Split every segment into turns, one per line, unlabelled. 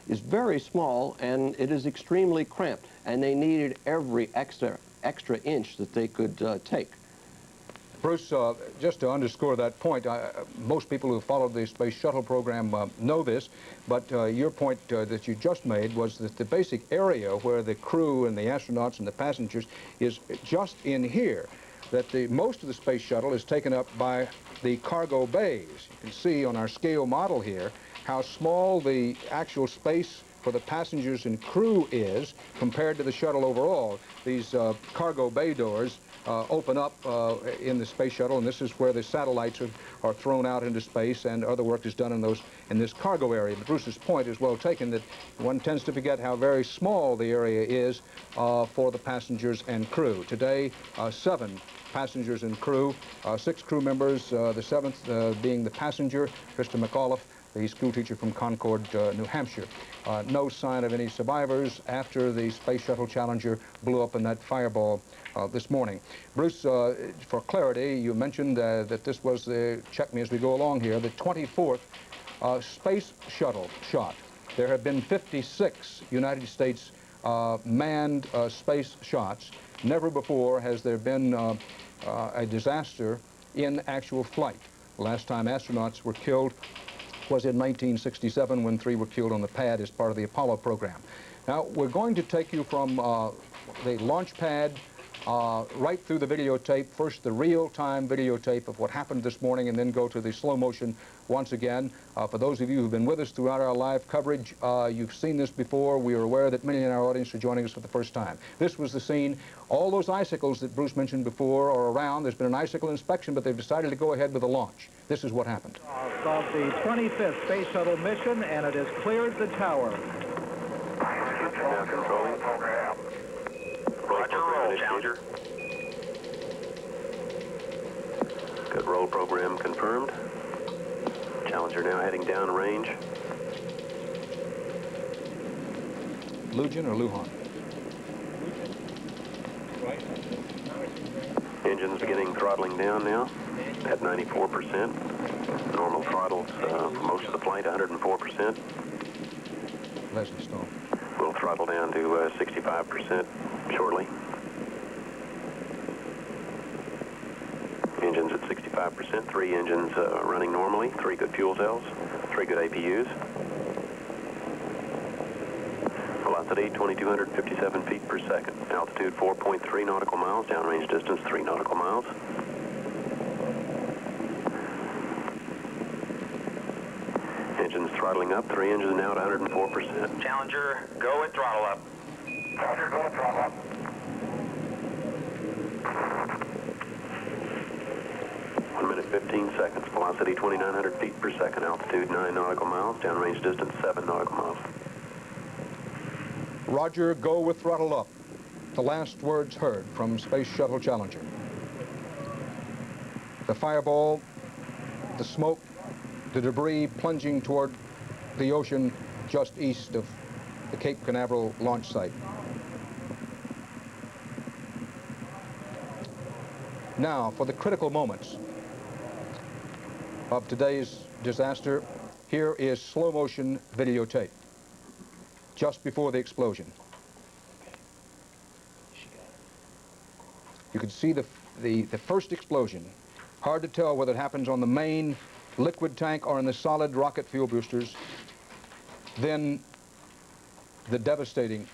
is very small, and it is extremely cramped, and they needed every extra inch that they could take.
Bruce, just to underscore that point, most people who followed the Space Shuttle program know this, but your point that you just made was that the basic area where the crew and the astronauts and the passengers is just in here, that most of the Space Shuttle is taken up by the cargo bays. You can see on our scale model here how small the actual space for the passengers and crew is compared to the shuttle overall. These cargo bay doors open up in the Space Shuttle, and this is where the satellites are thrown out into space, and other work is done in this cargo area. But Bruce's point is well taken, that one tends to forget how very small the area is for the passengers and crew. Today, 7 passengers and crew, 6 crew members, the 7th being the passenger, Krista McAuliffe, the school teacher from Concord, New Hampshire. No sign of any survivors after the Space Shuttle Challenger blew up in that fireball this morning. Bruce, for clarity, you mentioned that this was check me as we go along here, the 24th Space Shuttle shot. There have been 56 United States manned space shots. Never before has there been a disaster in actual flight. The last time astronauts were killed was in 1967 when 3 were killed on the pad as part of the Apollo program. Now, we're going to take you from the launch pad right through the videotape, first the real-time videotape of what happened this morning, and then go to the slow motion once again. For those of you who've been with us throughout our live coverage, you've seen this before. We are aware that many in our audience are joining us for the first time. This was the scene. All those icicles that Bruce mentioned before are around. There's been an icicle inspection, but they've decided to go ahead with the launch. This is what happened.
Of the 25th Space Shuttle mission, and it has cleared the tower.
Now controlling. Roger, roll, Challenger. Good roll program confirmed. Challenger now heading down range.
Lujan or Lujan?
Engines beginning throttling down now at 94%. Normal throttles for most of the flight, 104%.
Leslie Stone.
We'll throttle down to 65% shortly. Engines at 65%, 3 engines running normally, 3 good fuel cells, 3 good APUs. Velocity 2,257 feet per second. Altitude 4.3 nautical miles, downrange distance 3 nautical miles. Engines throttling up, 3 engines now at 104%.
Challenger, go and throttle up.
Challenger, go and throttle up. One minute, 15 seconds. Velocity 2,900 feet per second. Altitude 9 nautical miles. Downrange distance 7 nautical miles.
Roger, go with throttle up. The last words heard from Space Shuttle Challenger. The fireball, the smoke, the debris plunging toward the ocean just east of the Cape Canaveral launch site. Now, for the critical moments of today's disaster, here is slow motion videotape just before the explosion. You can see the first explosion. Hard to tell whether it happens on the main liquid tank or in the solid rocket fuel boosters. Then the devastating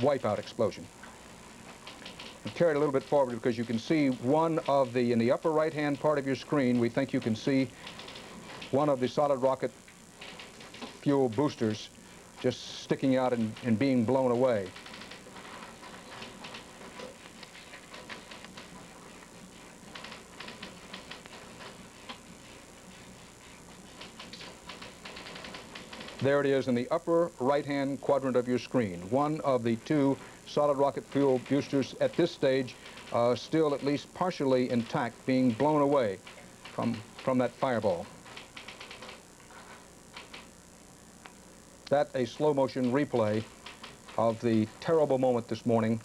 wipeout explosion. And carry it a little bit forward because you can see one of the, in the upper right-hand part of your screen, we think you can see one of the solid rocket fuel boosters just sticking out and being blown away. There it is in the upper right-hand quadrant of your screen. One of the 2 solid rocket fuel boosters at this stage still at least partially intact, being blown away from that fireball. That a slow motion replay of the terrible moment this morning,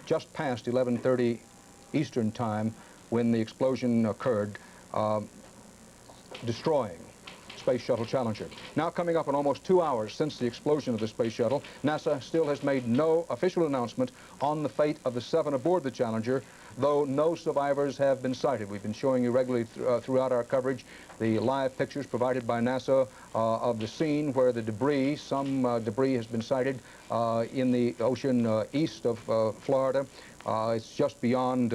just past 11:30 Eastern time when the explosion occurred, destroying Space Shuttle Challenger. Now coming up in almost 2 hours since the explosion of the Space Shuttle, NASA still has made no official announcement on the fate of the 7 aboard the Challenger, though no survivors have been sighted. We've been showing you regularly throughout our coverage the live pictures provided by NASA of the scene where the debris, some debris has been sighted in the ocean east of Florida. It's just beyond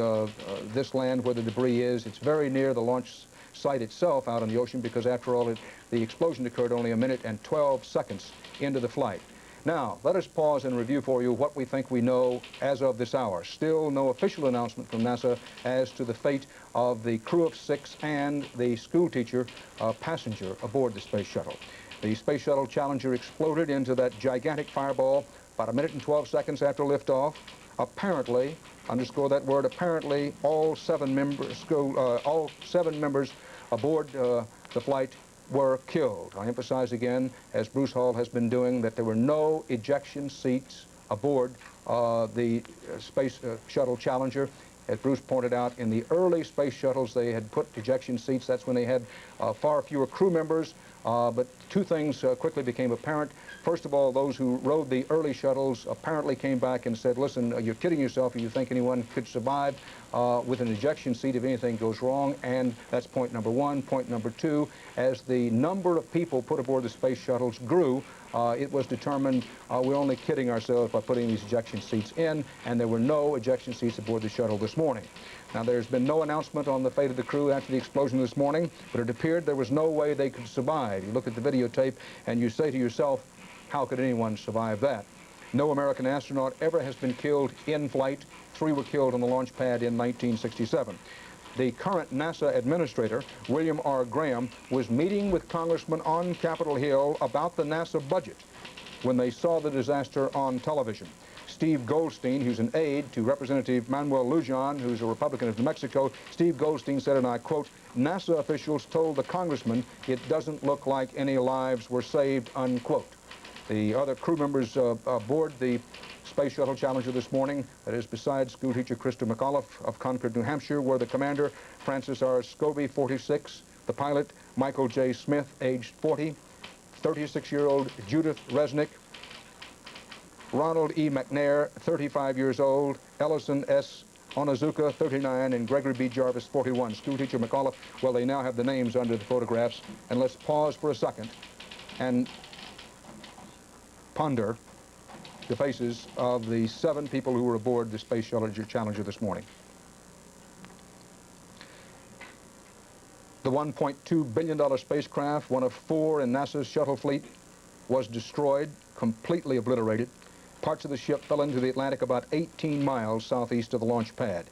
this land where the debris is. It's very near the launch site itself out in the ocean because, after all, the explosion occurred only 1 minute and 12 seconds into the flight. Now, let us pause and review for you what we think we know as of this hour. Still no official announcement from NASA as to the fate of the crew of 6 and the schoolteacher passenger aboard the Space Shuttle. The Space Shuttle Challenger exploded into that gigantic fireball about 1 minute and 12 seconds after liftoff. Apparently, underscore that word, apparently all 7 members aboard the flight were killed. I emphasize again, as Bruce Hall has been doing, that there were no ejection seats aboard the Space Shuttle Challenger. As Bruce pointed out, in the early space shuttles, they had put ejection seats. That's when they had far fewer crew members. But 2 things quickly became apparent. First of all, those who rode the early shuttles apparently came back and said, listen, you're kidding yourself if you think anyone could survive with an ejection seat if anything goes wrong. And that's point number 1. Point number 2, as the number of people put aboard the space shuttles grew, it was determined we're only kidding ourselves by putting these ejection seats in, and there were no ejection seats aboard the shuttle this morning. Now, there's been no announcement on the fate of the crew after the explosion this morning, but it appeared there was no way they could survive. You look at the videotape and you say to yourself, how could anyone survive that? No American astronaut ever has been killed in flight. 3 were killed on the launch pad in 1967. The current NASA administrator, William R. Graham, was meeting with congressmen on Capitol Hill about the NASA budget when they saw the disaster on television. Steve Goldstein, who's an aide to Representative Manuel Lujan, who's a Republican of New Mexico, Steve Goldstein said, and I quote, NASA officials told the congressman it doesn't look like any lives were saved, unquote. The other crew members aboard the Space Shuttle Challenger this morning, that is, besides schoolteacher Krista McAuliffe of Concord, New Hampshire, were the commander, Francis R. Scobie, 46, the pilot, Michael J. Smith, aged 40, 36-year-old Judith Resnick, Ronald E. McNair, 35 years old, Ellison S. Onizuka, 39, and Gregory B. Jarvis, 41. Schoolteacher McAuliffe, well, they now have the names under the photographs. And let's pause for a second and ponder the faces of the 7 people who were aboard the Space Shuttle Challenger this morning. The $1.2 billion spacecraft, one of 4 in NASA's shuttle fleet, was destroyed, completely obliterated. Parts of the ship fell into the Atlantic about 18 miles southeast of the launch pad.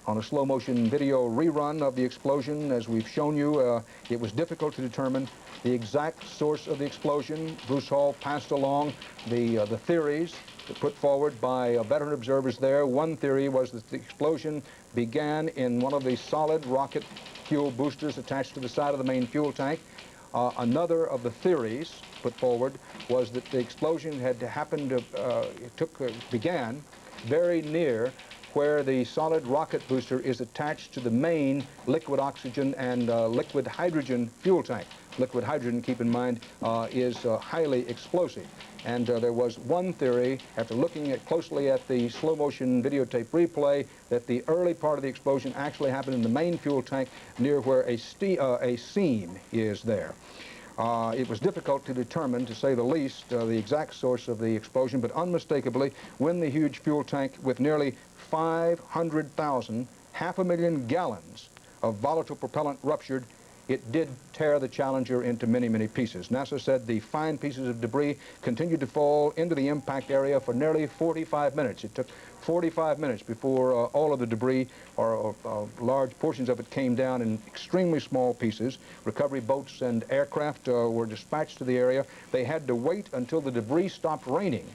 On a slow-motion video rerun of the explosion, as we've shown you, it was difficult to determine the exact source of the explosion. Bruce Hall passed along the theories put forward by veteran observers there. One theory was that the explosion began in one of the solid rocket fuel boosters attached to the side of the main fuel tank. Another of the theories put forward was that the explosion had happened, began very near where the solid rocket booster is attached to the main liquid oxygen and liquid hydrogen fuel tank. Liquid hydrogen, keep in mind, is highly explosive. And there was one theory, after looking closely at the slow-motion videotape replay, that the early part of the explosion actually happened in the main fuel tank near where a seam is there. It was difficult to determine, to say the least, the exact source of the explosion, but unmistakably, when the huge fuel tank with nearly 500,000, 500,000 gallons of volatile propellant ruptured, it did tear the Challenger into many, many pieces. NASA said the fine pieces of debris continued to fall into the impact area for nearly 45 minutes. It took 45 minutes before all of the debris, or large portions of it, came down in extremely small pieces. Recovery boats and aircraft were dispatched to the area. They had to wait until the debris stopped raining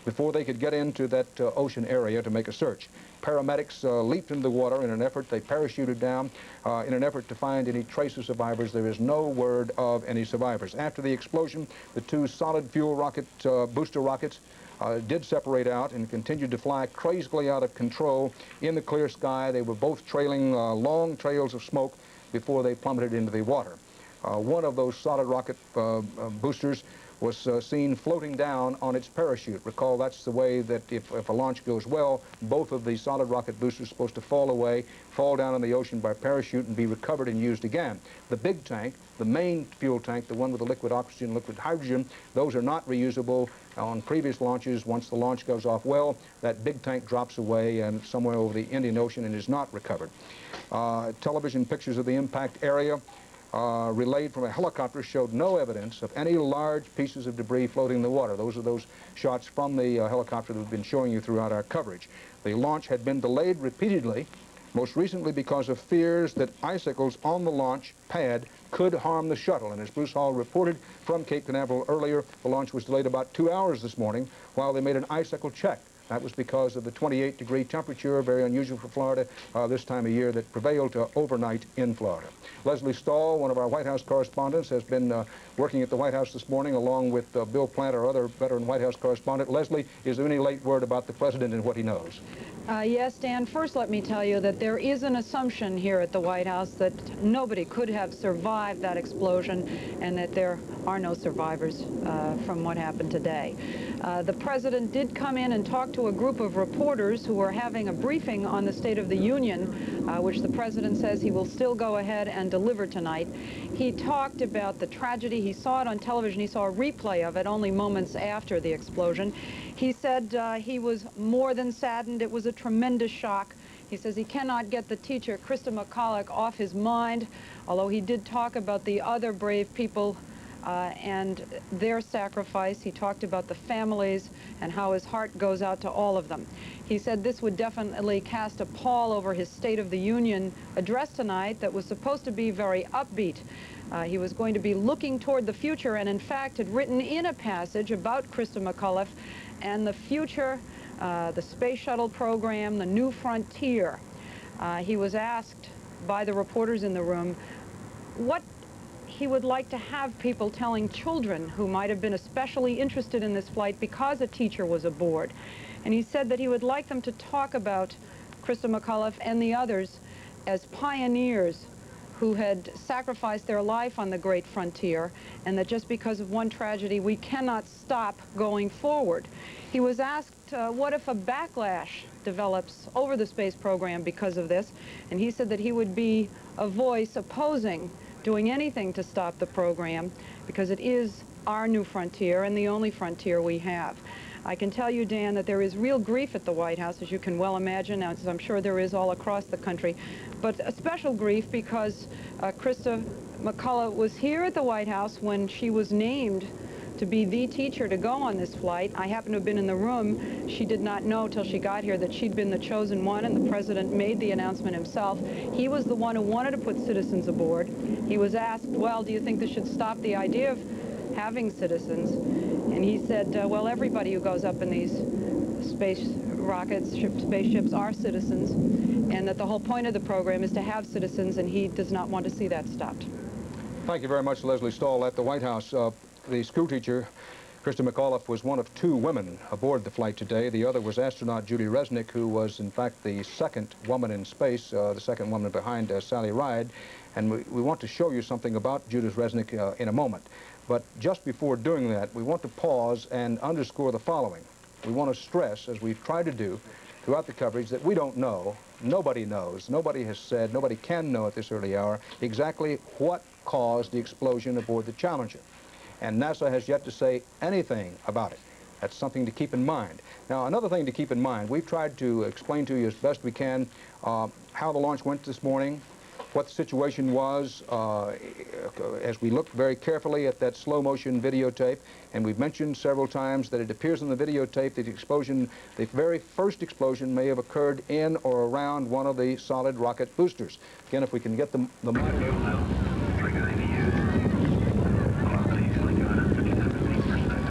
before they could get into that ocean area to make a search. Paramedics leaped into the water in an effort, they parachuted down in an effort to find any trace of survivors. There is no word of any survivors. After the explosion, the 2 solid fuel rocket booster rockets did separate out and continued to fly crazily out of control in the clear sky. They were both trailing long trails of smoke before they plummeted into the water. One of those solid rocket boosters was seen floating down on its parachute. Recall, that's the way that if a launch goes well, both of these solid rocket boosters are supposed to fall away, fall down in the ocean by parachute, and be recovered and used again. The big tank, the main fuel tank, the one with the liquid oxygen, liquid hydrogen, those are not reusable. On previous launches, once the launch goes off well, that big tank drops away and somewhere over the Indian Ocean and is not recovered. Television pictures of the impact area relayed from a helicopter showed no evidence of any large pieces of debris floating in the water. Those are those shots from the helicopter that we've been showing you throughout our coverage. The launch had been delayed repeatedly, most recently because of fears that icicles on the launch pad could harm the shuttle. And as Bruce Hall reported from Cape Canaveral earlier, the launch was delayed about 2 hours this morning while they made an icicle check. That was because of the 28-degree temperature, very unusual for Florida this time of year, that prevailed overnight in Florida. Leslie Stahl, one of our White House correspondents, has been working at the White House this morning along with Bill Plant, our other veteran White House correspondent. Leslie, is there any late word about the president and what he knows?
Yes, Dan. First, let me tell you that there is an assumption here at the White House that nobody could have survived that explosion and that there are no survivors from what happened today. The president did come in and talk to a group of reporters who were having a briefing on the State of the Union, which the president says he will still go ahead and deliver tonight. He talked about the tragedy. He saw it on television. He saw a replay of it only moments after the explosion. He said he was more than saddened. It was a tremendous shock. He says he cannot get the teacher, Krista McCulloch, off his mind, although he did talk about the other brave people and their sacrifice. He talked about the families and how his heart goes out to all of them. He said this would definitely cast a pall over his State of the Union address tonight that was supposed to be very upbeat. He was going to be looking toward the future and, in fact, had written in a passage about Krista McCulloch and the future, the space shuttle program, the new frontier. He was asked by the reporters in the room what he would like to have people telling children who might have been especially interested in this flight because a teacher was aboard. And he said that he would like them to talk about Krista McCulloch and the others as pioneers who had sacrificed their life on the great frontier, and that just because of one tragedy, we cannot stop going forward. He was asked, what if a backlash develops over the space program because of this? And he said that he would be a voice opposing doing anything to stop the program because it is our new frontier and the only frontier we have. I can tell you, Dan, that there is real grief at the White House, as you can well imagine, as I'm sure there is all across the country, but a special grief because Krista McCulloch was here at the White House when she was named to be the teacher to go on this flight. I happened to have been in the room. She did not know till she got here that she'd been the chosen one, and the president made the announcement himself. He was the one who wanted to put citizens aboard. He was asked, well, do you think this should stop the idea of having citizens? And he said, well, everybody who goes up in these space rockets, spaceships are citizens, and that the whole point of the program is to have citizens, and he does not want to see that stopped.
Thank you very much, Leslie Stahl. At the White House, the schoolteacher, Krista McCulloch, was one of 2 women aboard the flight today. The other was astronaut Judy Resnick, who was, in fact, the second woman in space, the second woman behind Sally Ride. And we want to show you something about Judith Resnick in a moment. But just before doing that, we want to pause and underscore the following. We want to stress, as we've tried to do throughout the coverage, that we don't know, nobody knows, nobody has said, nobody can know at this early hour exactly what caused the explosion aboard the Challenger. And NASA has yet to say anything about it. That's something to keep in mind. Now, another thing to keep in mind, we've tried to explain to you as best we can how the launch went this morning, what the situation was as we looked very carefully at that slow-motion videotape. And we've mentioned several times that it appears on the videotape that the explosion, the very first explosion, may have occurred in or around one of the solid rocket boosters. Again, if we can get the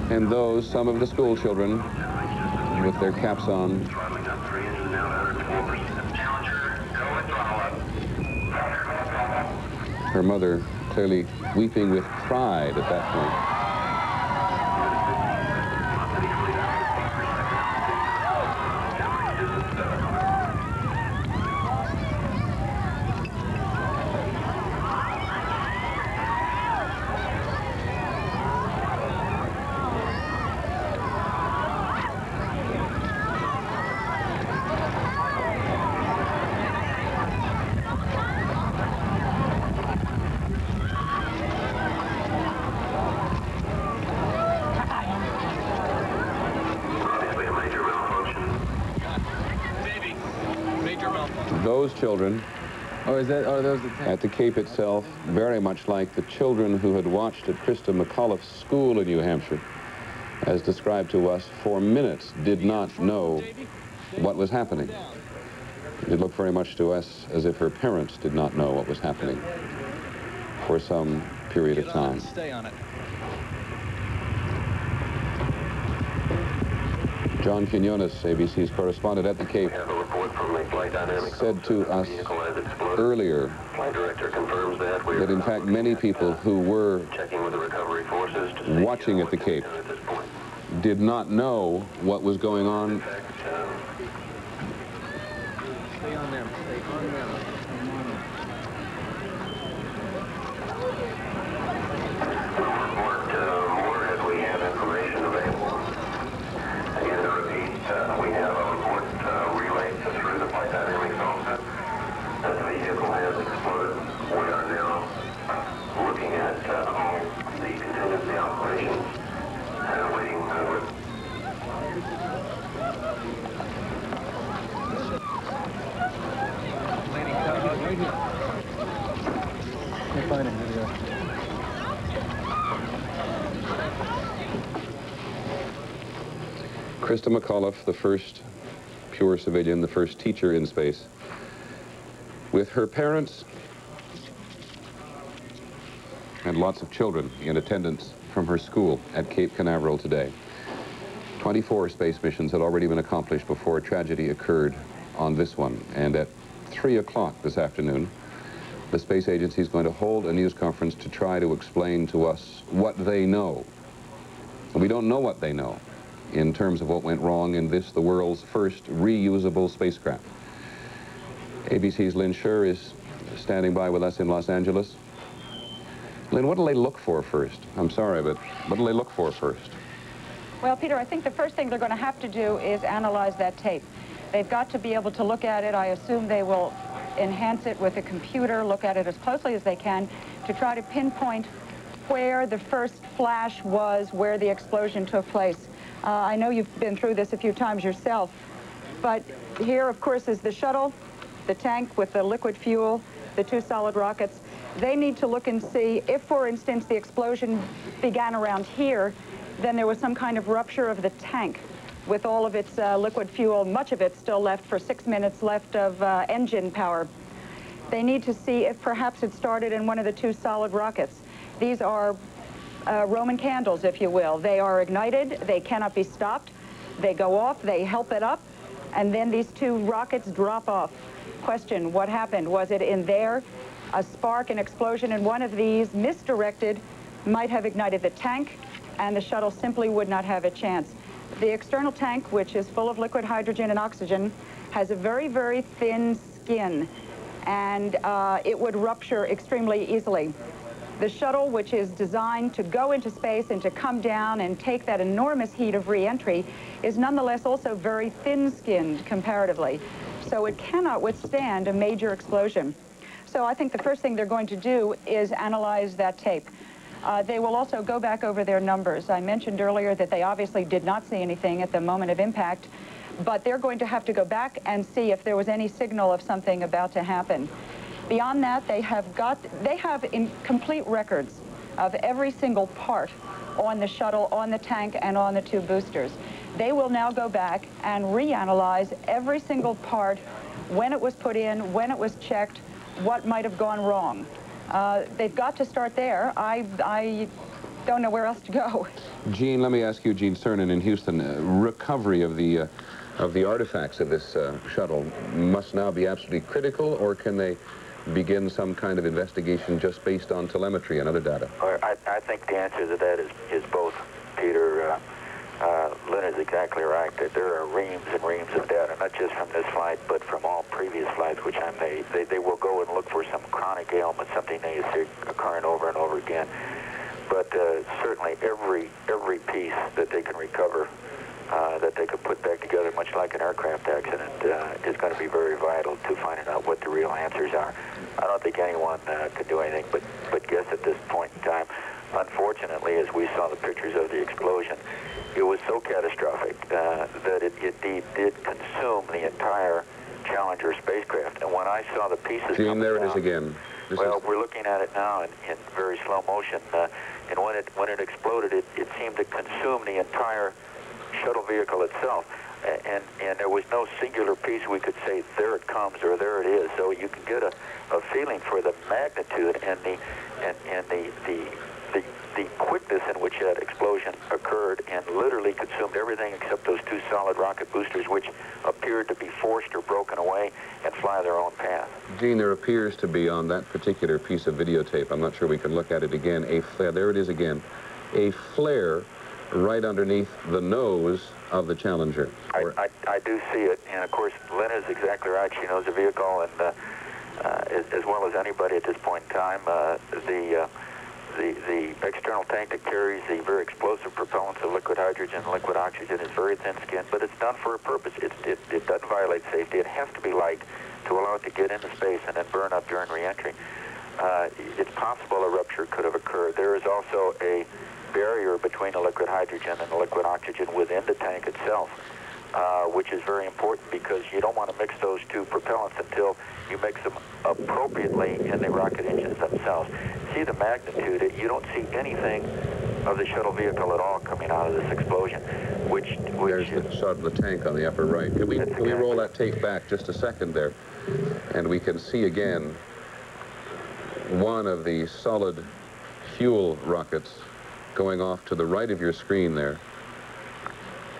And those, some of the school children with their caps on. Her mother clearly weeping with pride at that point. those children
Are those the
at the Cape itself, very much like the children who had watched at Krista McAuliffe's school in New Hampshire, as described to us, for minutes did not know what was happening. It looked very much to us as if her parents did not know what was happening for some period of time.
Stay on it.
John Quinones, ABC's correspondent at the Cape,
have a report from the flight dynamics
said to us
vehicle has exploded.
earlier
Flight director confirms that. We
that in fact many people who were
checking with the recovery forces to see,
watching at the
what can be
Cape
done at this point.
did not know what was going on.
In fact,
Stay on them. Stay on them.
report more as we have information available. Again, to repeat, we have a report relayed through the flight dynamics officer that the vehicle has exploded. We are now looking at all the contingency operations and waiting for
Krista McAuliffe, the first pure civilian, the first teacher in space, with her parents and lots of children in attendance from her school at Cape Canaveral today. 24 space missions had already been accomplished before tragedy occurred on this one. And at 3 o'clock this afternoon, the space agency is going to hold a news conference to try to explain to us what they know. We don't know what they know in terms of what went wrong in this, the world's first reusable spacecraft. ABC's Lynn Scher is standing by with us in Los Angeles. Lynn, what do they look for first? I'm sorry, but what do they look for first?
Well, Peter, I think the first thing they're going to have to do is analyze that tape. They've got to be able to look at it. I assume they will enhance it with a computer, look at it as closely as they can to try to pinpoint where the first flash was, where the explosion took place. I know you've been through this a few times yourself, but here, of course, is the shuttle, the tank with the liquid fuel, the two solid rockets. They need to look and see if, for instance, the explosion began around here, then there was some kind of rupture of the tank with all of its liquid fuel, much of it still left for 6 minutes left of engine power. They need to see if perhaps it started in one of the two solid rockets. These are Roman candles, if you will. They are ignited, they cannot be stopped, they go off, they help it up, and then these two rockets drop off. Question, what happened? Was it in there? A spark, an explosion in one of these, misdirected, might have ignited the tank, and the shuttle simply would not have a chance. The external tank, which is full of liquid hydrogen and oxygen, has a very, very thin skin, and it would rupture extremely easily. The shuttle, which is designed to go into space and to come down and take that enormous heat of re-entry, is nonetheless also very thin-skinned comparatively. So it cannot withstand a major explosion. So I think the first thing they're going to do is analyze that tape. They will also go back over their numbers. I mentioned earlier that they obviously did not see anything at the moment of impact, but they're going to have to go back and see if there was any signal of something about to happen. Beyond that, they have complete records of every single part on the shuttle, on the tank, and on the two boosters. They will now go back and reanalyze every single part, when it was put in, when it was checked, what might have gone wrong. They've got to start there. I don't know where else to go.
Gene, let me ask you, Gene Cernan in Houston, recovery of the artifacts of this shuttle must now be absolutely critical, or can they begin some kind of investigation just based on telemetry and other data?
I think the answer to that is both, Peter. Lynn is exactly right, that there are reams and reams of data, not just from this flight, but from all previous flights which I made. They will go and look for some chronic ailment, something they see occurring over and over again. But certainly every piece that they can recover, that they could put back together, much like an aircraft accident, is going to be very vital to finding out what the real answers are. I don't think anyone could do anything but guess at this point in time. Unfortunately, as we saw the pictures of the explosion, it was so catastrophic that it did consume the entire Challenger spacecraft. And when I saw the pieces
Gene,
coming
there it
down,
is again.
well, we're looking at it now in very slow motion. And when it exploded, it seemed to consume the entire shuttle vehicle itself. And there was no singular piece we could say, there it comes or there it is. So you can get a feeling for the magnitude and the quickness in which that explosion occurred, and literally consumed everything except those two solid rocket boosters, which appeared to be forced or broken away and fly their own path.
Gene, there appears to be on that particular piece of videotape, I'm not sure we can look at it again, a flare, there it is again, a flare right underneath the nose of the Challenger.
I do see it, and of course Lynn is exactly right. She knows the vehicle, and as well as anybody at this point in time. The external tank that carries the very explosive propellants of liquid hydrogen and liquid oxygen is very thin-skinned, but it's done for a purpose. It doesn't violate safety. It has to be light to allow it to get into space and then burn up during re-entry. It's possible a rupture could have occurred. There is also a barrier between the liquid hydrogen and the liquid oxygen within the tank itself, which is very important because you don't want to mix those two propellants until you mix them appropriately in the rocket engines themselves. See the magnitude. You don't see anything of the shuttle vehicle at all coming out of this explosion, which
There's the shot of the tank on the upper right. Can we roll that tape back just a second there? And we can see again one of the solid fuel rockets going off to the right of your screen there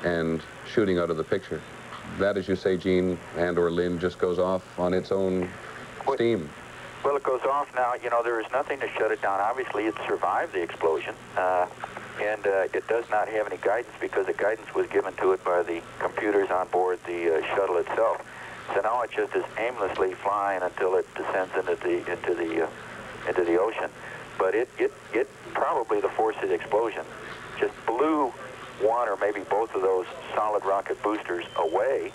and shooting out of the picture. That, as you say, Gene and or Lynn, just goes off on its own steam.
Well, it goes off now. You know, there is nothing to shut it down. Obviously, it survived the explosion, and it does not have any guidance because the guidance was given to it by the computers on board the shuttle itself. So now it just is aimlessly flying until it descends into the ocean. But it probably, the force of the explosion just blew one or maybe both of those solid rocket boosters away,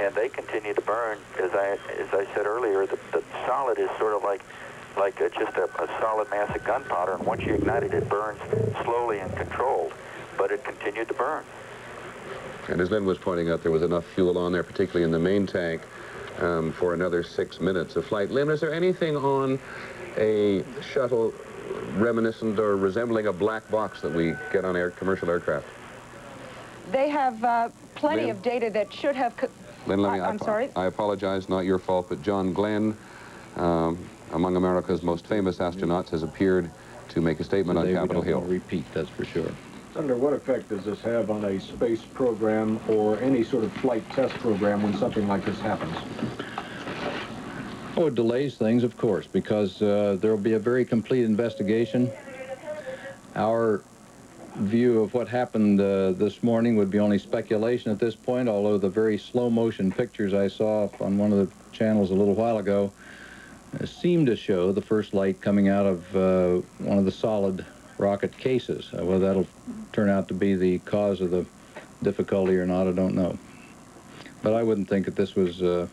and they continue to burn. As I said earlier, the solid is sort of like just a solid mass of gunpowder, and once you ignite it, it burns slowly and controlled, but it continued to burn.
And as Lynn was pointing out, there was enough fuel on there, particularly in the main tank, for another 6 minutes of flight. Lynn, is there anything on a shuttle reminiscent or resembling a black box that we get on commercial aircraft?
They have plenty of data that should have...
Lynn,
I'm sorry?
I apologize, not your fault, but John Glenn, among America's most famous astronauts, has appeared to make a statement on Capitol Hill.
Repeat, that's for sure.
Senator, what effect does this have on a space program or any sort of flight test program when something like this happens?
Oh, it delays things, of course, because there will be a very complete investigation. Our view of what happened this morning would be only speculation at this point, although the very slow motion pictures I saw on one of the channels a little while ago seemed to show the first light coming out of one of the solid rocket cases. Whether that'll turn out to be the cause of the difficulty or not, I don't know. But I wouldn't think that this was, you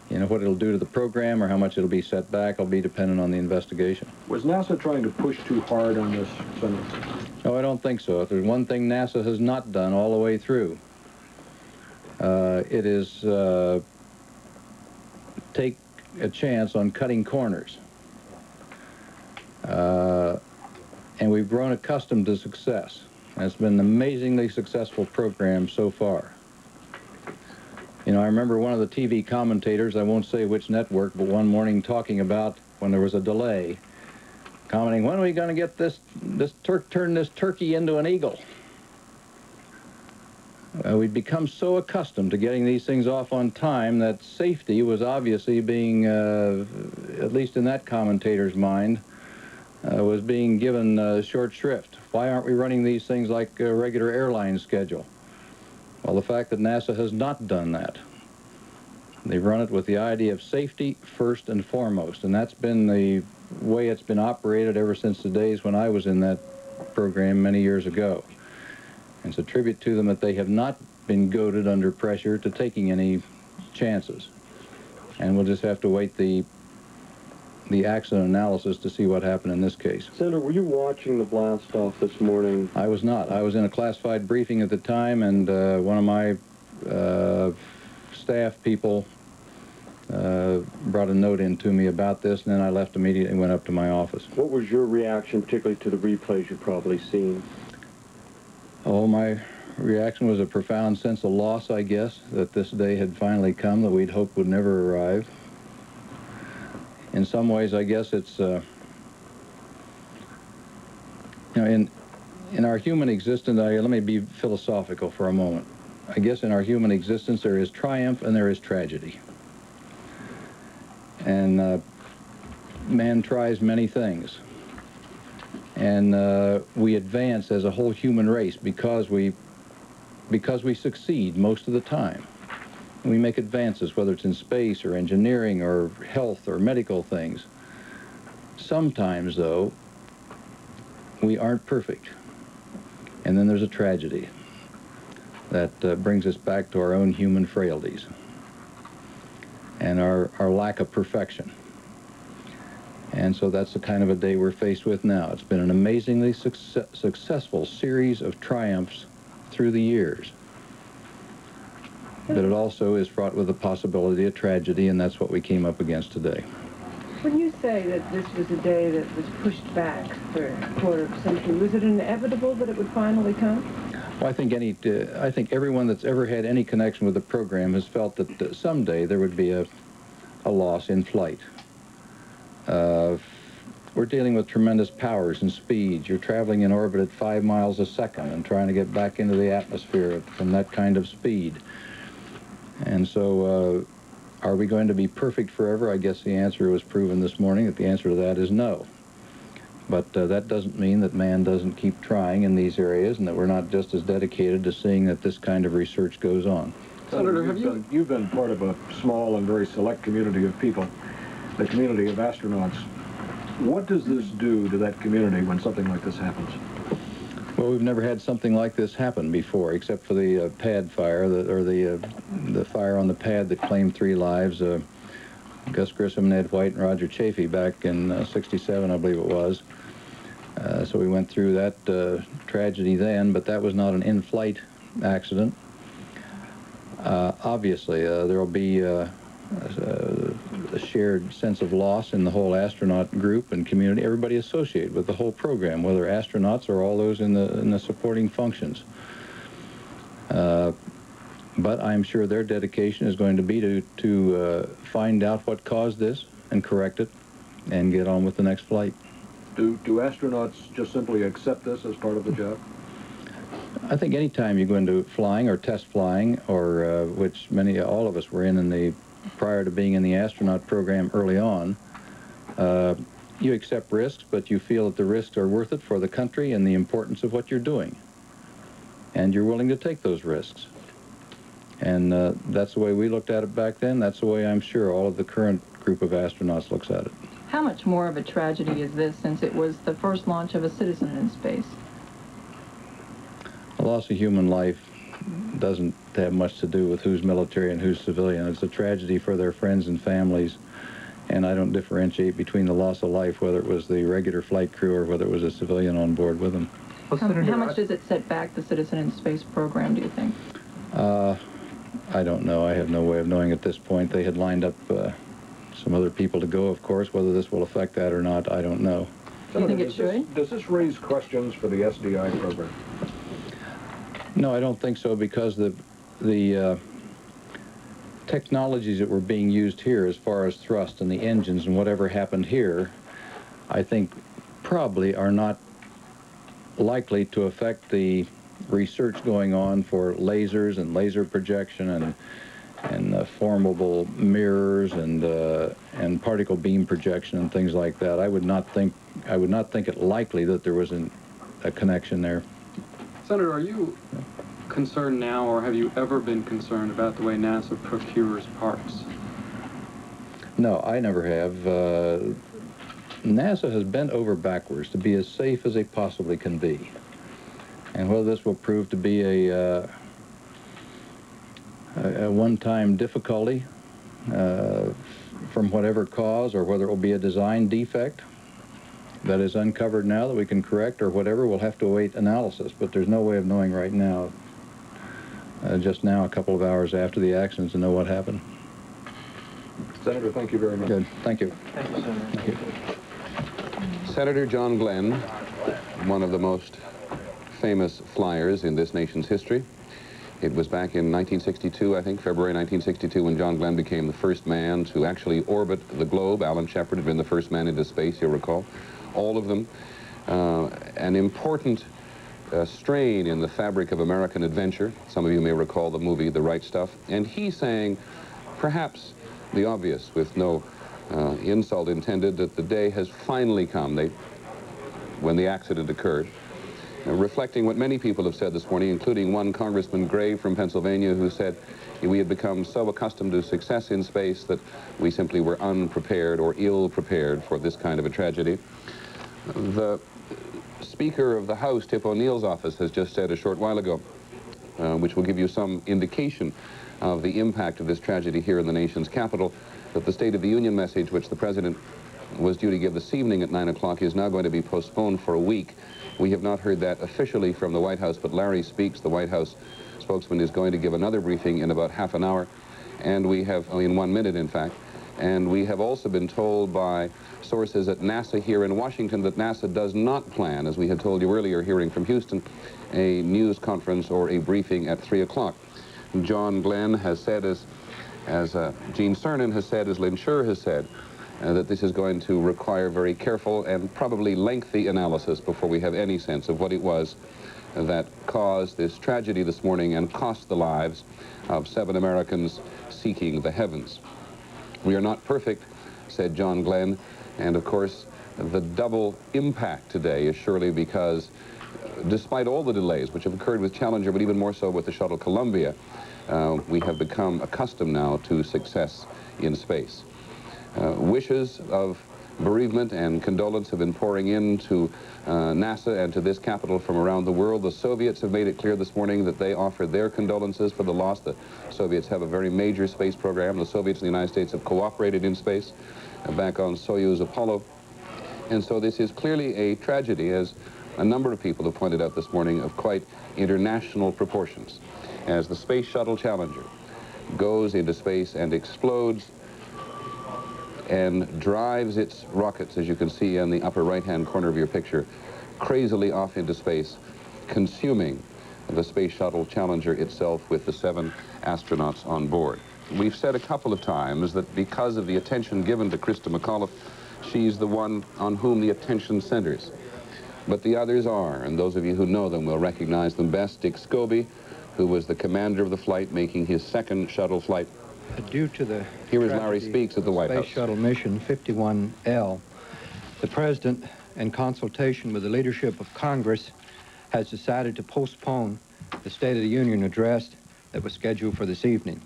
know, what it'll do to the program or how much it'll be set back will be dependent on the investigation.
Was NASA trying to push too hard on this, Senator?
No, I don't think so. If there's one thing NASA has not done all the way through, it is take a chance on cutting corners. And we've grown accustomed to success. And it's been an amazingly successful program so far. You know, I remember one of the TV commentators, I won't say which network, but one morning talking about when there was a delay, commenting, when are we going to get turn this turkey into an eagle? We'd become so accustomed to getting these things off on time that safety was obviously being, at least in that commentator's mind, was being given short shrift. Why aren't we running these things like a regular airline schedule? Well, the fact that NASA has not done that. They've run it with the idea of safety first and foremost, and that's been the way it's been operated ever since the days when I was in that program many years ago. And it's a tribute to them that they have not been goaded under pressure to taking any chances. And we'll just have to wait the accident analysis to see what happened in this case.
Senator, were you watching the blast-off this morning?
I was not. I was in a classified briefing at the time, and one of my staff people brought a note in to me about this, and then I left immediately and went up to my office.
What was your reaction, particularly to the replays you've probably seen?
Oh, my reaction was a profound sense of loss, I guess, that this day had finally come that we'd hoped would never arrive. In some ways, I guess it's, you know, in our human existence, let me be philosophical for a moment. I guess in our human existence there is triumph and there is tragedy. And man tries many things. And we advance as a whole human race because we succeed most of the time. We make advances, whether it's in space or engineering or health or medical things. Sometimes, though, we aren't perfect. And then there's a tragedy that brings us back to our own human frailties and our lack of perfection. And so that's the kind of a day we're faced with now. It's been an amazingly successful series of triumphs through the years. But it also is fraught with the possibility of tragedy, and that's what we came up against today.
When you say that this was a day that was pushed back for a quarter of a century, was it inevitable that it would finally come?
Well, I think everyone that's ever had any connection with the program has felt that someday there would be a loss in flight. We're dealing with tremendous powers and speeds. You're traveling in orbit at 5 miles a second and trying to get back into the atmosphere from that kind of speed. And so, are we going to be perfect forever? I guess the answer was proven this morning, that the answer to that is no. But that doesn't mean that man doesn't keep trying in these areas and that we're not just as dedicated to seeing that this kind of research goes on.
Senator, you've been part of a small and very select community of people, the community of astronauts. What does this do to that community when something like this happens?
Well, we've never had something like this happen before, except for the pad fire, the fire on the pad that claimed 3 lives. Gus Grissom, Ned White, and Roger Chafee back in '67, I believe it was. So we went through that tragedy then, but that was not an in-flight accident. Obviously, there will be a shared sense of loss in the whole astronaut group and community, everybody associated with the whole program, whether astronauts or all those in the supporting functions. But I'm sure their dedication is going to be to find out what caused this and correct it and get on with the next flight.
Do astronauts just simply accept this as part of the job?
I think any time you go into flying or test flying, or which all of us were in prior to being in the astronaut program early on, you accept risks, but you feel that the risks are worth it for the country and the importance of what you're doing. And you're willing to take those risks. And that's the way we looked at it back then. That's the way I'm sure all of the current group of astronauts looks at it.
How much more of a tragedy is this, since it was the first launch of a citizen in space?
The loss of human life doesn't have much to do with who's military and who's civilian. It's a tragedy for their friends and families, and I don't differentiate between the loss of life, whether it was the regular flight crew or whether it was a civilian on board with them.
How much does it set back the citizen in space program, do you think?
I don't know. I have no way of knowing at this point. They had lined up some other people to go, of course. Whether this will affect that or not, I don't know.
Do you think it should?
Does this raise questions for the SDI program?
No, I don't think so, because the technologies that were being used here as far as thrust and the engines and whatever happened here, I think probably are not likely to affect the research going on for lasers and laser projection and formable mirrors and particle beam projection and things like that. I would not think it likely that there was a connection there.
Senator, are you concerned now, or have you ever been concerned about the way NASA procures parts?
No, I never have. NASA has bent over backwards to be as safe as they possibly can be. And whether this will prove to be a one-time difficulty from whatever cause, or whether it will be a design defect that is uncovered now that we can correct, or whatever, we'll have to await analysis. But there's no way of knowing right now, just now, a couple of hours after the accident, to know what happened.
Senator, thank you very much.
Good. Thank you.
Thank you, Senator.
Thank you.
Senator John Glenn, one of the most famous flyers in this nation's history. It was back in 1962, I think, February 1962, when John Glenn became the first man to actually orbit the globe. Alan Shepard had been the first man into space, you'll recall. All of them. An important strain in the fabric of American adventure. Some of you may recall the movie, The Right Stuff. And he saying, perhaps the obvious, with no insult intended, that the day has finally come when the accident occurred. Reflecting what many people have said this morning, including one Congressman Gray from Pennsylvania, who said we had become so accustomed to success in space that we simply were unprepared or ill-prepared for this kind of a tragedy. The Speaker of the House, Tip O'Neill's office, has just said a short while ago, which will give you some indication of the impact of this tragedy here in the nation's capital, that the State of the Union message, which the President was due to give this evening at 9 o'clock, is now going to be postponed for a week. We have not heard that officially from the White House, but Larry Speaks, the White House spokesman, is going to give another briefing in about half an hour, and we have, in 1 minute, in fact. And we have also been told by sources at NASA here in Washington that NASA does not plan, as we had told you earlier hearing from Houston, a news conference or a briefing at 3 o'clock. John Glenn has said, as Gene Cernan has said, as Lynn Shure has said, that this is going to require very careful and probably lengthy analysis before we have any sense of what it was that caused this tragedy this morning and cost the lives of 7 Americans seeking the heavens. We are not perfect, said John Glenn, and of course the double impact today is surely because despite all the delays which have occurred with Challenger, but even more so with the shuttle Columbia, we have become accustomed now to success in space. Wishes of bereavement and condolence have been pouring into NASA and to this capital from around the world. The Soviets have made it clear this morning that they offer their condolences for the loss. The Soviets have a very major space program. The Soviets and the United States have cooperated in space back on Soyuz Apollo. And so this is clearly a tragedy, as a number of people have pointed out this morning, of quite international proportions. As the Space Shuttle Challenger goes into space and explodes and drives its rockets, as you can see in the upper right-hand corner of your picture, crazily off into space, consuming the Space Shuttle Challenger itself with the 7 astronauts on board. We've said a couple of times that because of the attention given to Christa McAuliffe, she's the one on whom the attention centers. But the others are, and those of you who know them will recognize them best. Dick Scobie, who was the commander of the flight, making his 2nd shuttle flight.
Due to the
Here is Larry Speaks at the White House.
Space Shuttle Mission 51L, the President, in consultation with the leadership of Congress, has decided to postpone the State of the Union address that was scheduled for this evening.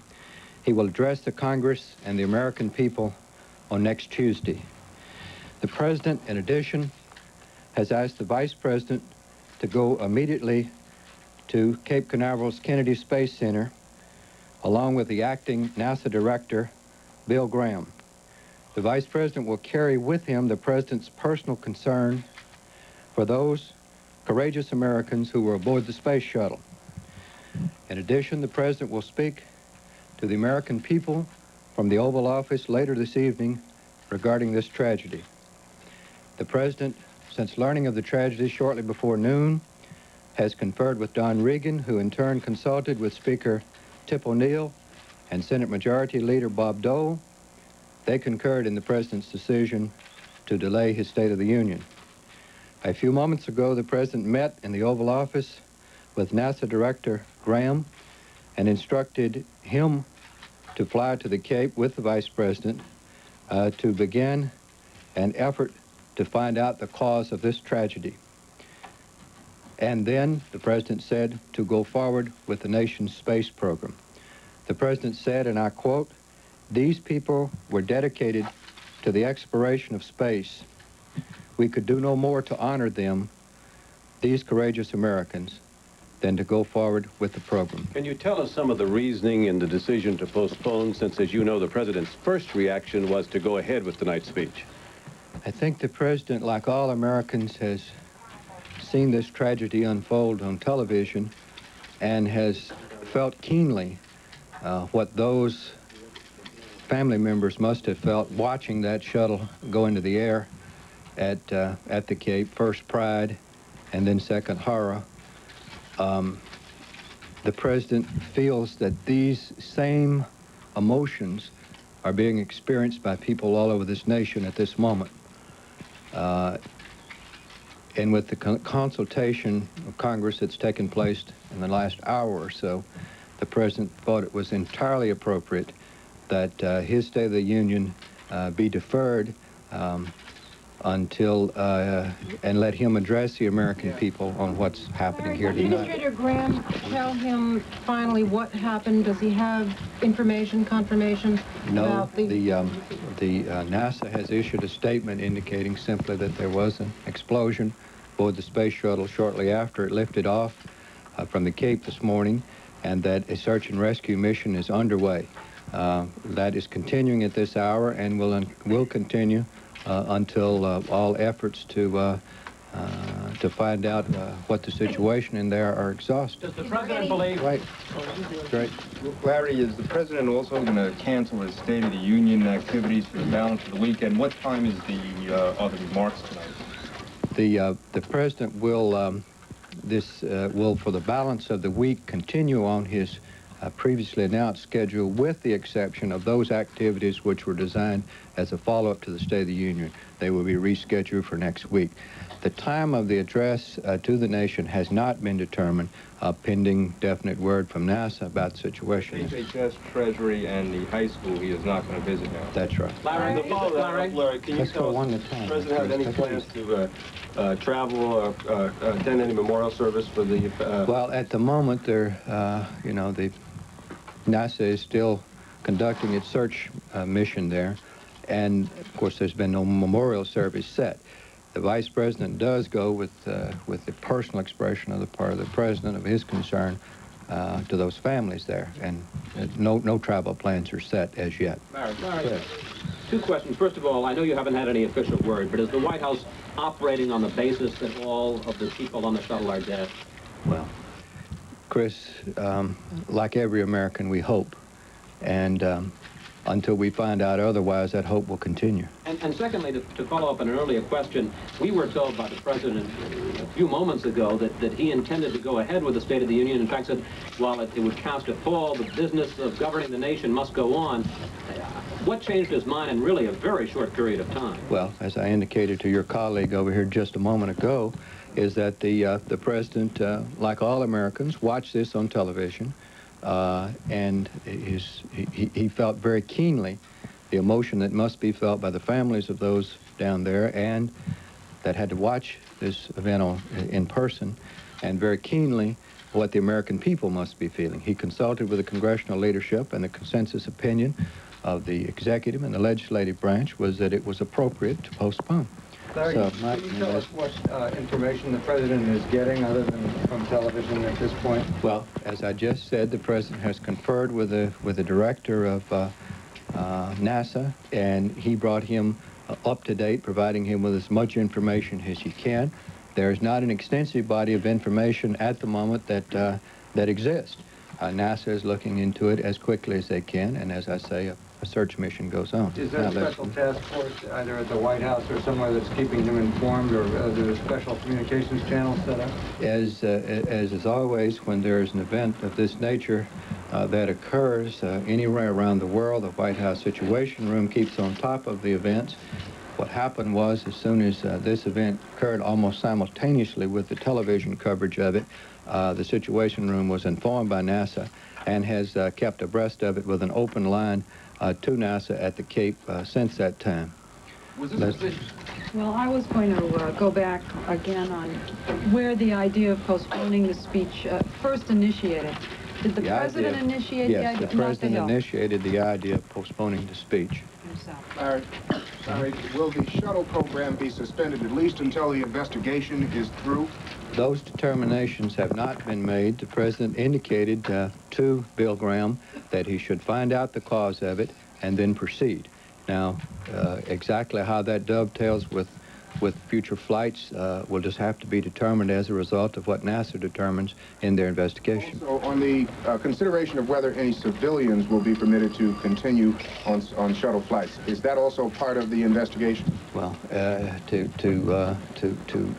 He will address the Congress and the American people on next Tuesday. The President, in addition, has asked the Vice President to go immediately to Cape Canaveral's Kennedy Space Center, along with the acting NASA Director, Bill Graham. The Vice President will carry with him the President's personal concern for those courageous Americans who were aboard the Space Shuttle. In addition, the President will speak to the American people from the Oval Office later this evening regarding this tragedy. The President, since learning of the tragedy shortly before noon, has conferred with Don Regan, who in turn consulted with Speaker Tip O'Neill and Senate Majority Leader Bob Dole. They concurred in the President's decision to delay his State of the Union. A few moments ago, the President met in the Oval Office with NASA Director Graham and instructed him to fly to the Cape with the Vice President to begin an effort to find out the cause of this tragedy. And then, the President said, to go forward with the nation's space program. The President said, and I quote, "These people were dedicated to the exploration of space. We could do no more to honor them, these courageous Americans, than to go forward with the program."
Can you tell us some of the reasoning in the decision to postpone, since, as you know, the President's first reaction was to go ahead with tonight's speech?
I think the President, like all Americans, has seen this tragedy unfold on television and has felt keenly what those family members must have felt watching that shuttle go into the air at the Cape, first pride and then second horror. The President feels that these same emotions are being experienced by people all over this nation at this moment. And with the consultation of Congress that's taken place in the last hour or so, the President thought it was entirely appropriate that his State of the Union be deferred until, and let him address the American people on what's happening here tonight.
Administrator Graham tell him finally what happened? Does he have information, confirmation about the...
NASA has issued a statement indicating simply that there was an explosion aboard the space shuttle shortly after it lifted off from the Cape this morning, and that a search and rescue mission is underway. That is continuing at this hour and will continue until all efforts to find out what the situation in there are exhausted.
Does the President believe...
Right. Great.
Larry, is the President also going to cancel his State of the Union activities for the balance of the weekend? What time is the other remarks tonight?
The President will, will, for the balance of the week, continue on his previously announced schedule, with the exception of those activities which were designed as a follow-up to the State of the Union. They will be rescheduled for next week. The time of the address to the nation has not been determined, pending definite word from NASA about the situation.
HHS, Treasury, and the high school he is not going to visit now.
That's right.
Larry, Larry, can you tell us if the President has any plans to travel or attend any memorial service for the...
Well, at the moment, the NASA is still conducting its search mission there, and of course there's been no memorial service set. The Vice President does go with the personal expression of the part of the President of his concern to those families there, and no travel plans are set as yet.
Larry, two questions. First of all, I know you haven't had any official word, but is the White House operating on the basis that all of the people on the shuttle are dead?
Well, Chris, like every American, we hope, and until we find out otherwise, that hope will continue.
And secondly, to follow up on an earlier question, we were told by the President a few moments ago that he intended to go ahead with the State of the Union. In fact, said while it would cast a pall, the business of governing the nation must go on. What changed his mind in really a very short period of time?
Well, as I indicated to your colleague over here just a moment ago, is that the President, like all Americans, watched this on television, and he felt very keenly the emotion that must be felt by the families of those down there and that had to watch this event in person, and very keenly what the American people must be feeling. He consulted with the congressional leadership, and the consensus opinion of the executive and the legislative branch was that it was appropriate to postpone. Larry,
can you tell us what information the President is getting other than from television at this point?
Well, as I just said, the President has conferred with the director of NASA, and he brought him up to date, providing him with as much information as he can. There is not an extensive body of information at the moment that exists. NASA is looking into it as quickly as they can, and as I say, a search mission goes on.
Is there a special task force either at the White House or somewhere that's keeping him informed, or are there special communications channels set up?
As is always, when there is an event of this nature that occurs anywhere around the world, the White House Situation Room keeps on top of the events. What happened was, as soon as this event occurred almost simultaneously with the television coverage of it, the Situation Room was informed by NASA and has kept abreast of it with an open line to NASA at the Cape since that time.
Was this well, I was going to go back again on where the idea of postponing the speech first initiated. Did the President initiate the idea?
Yes, the President initiated the idea of postponing the speech.
Larry, will the shuttle program be suspended at least until the investigation is through?
Those determinations have not been made. The President indicated to Bill Graham that he should find out the cause of it and then proceed. Now, exactly how that dovetails with with future flights will just have to be determined as a result of what NASA determines in their investigation.
So on the consideration of whether any civilians will be permitted to continue on shuttle flights, is that also part of the investigation?
Well, to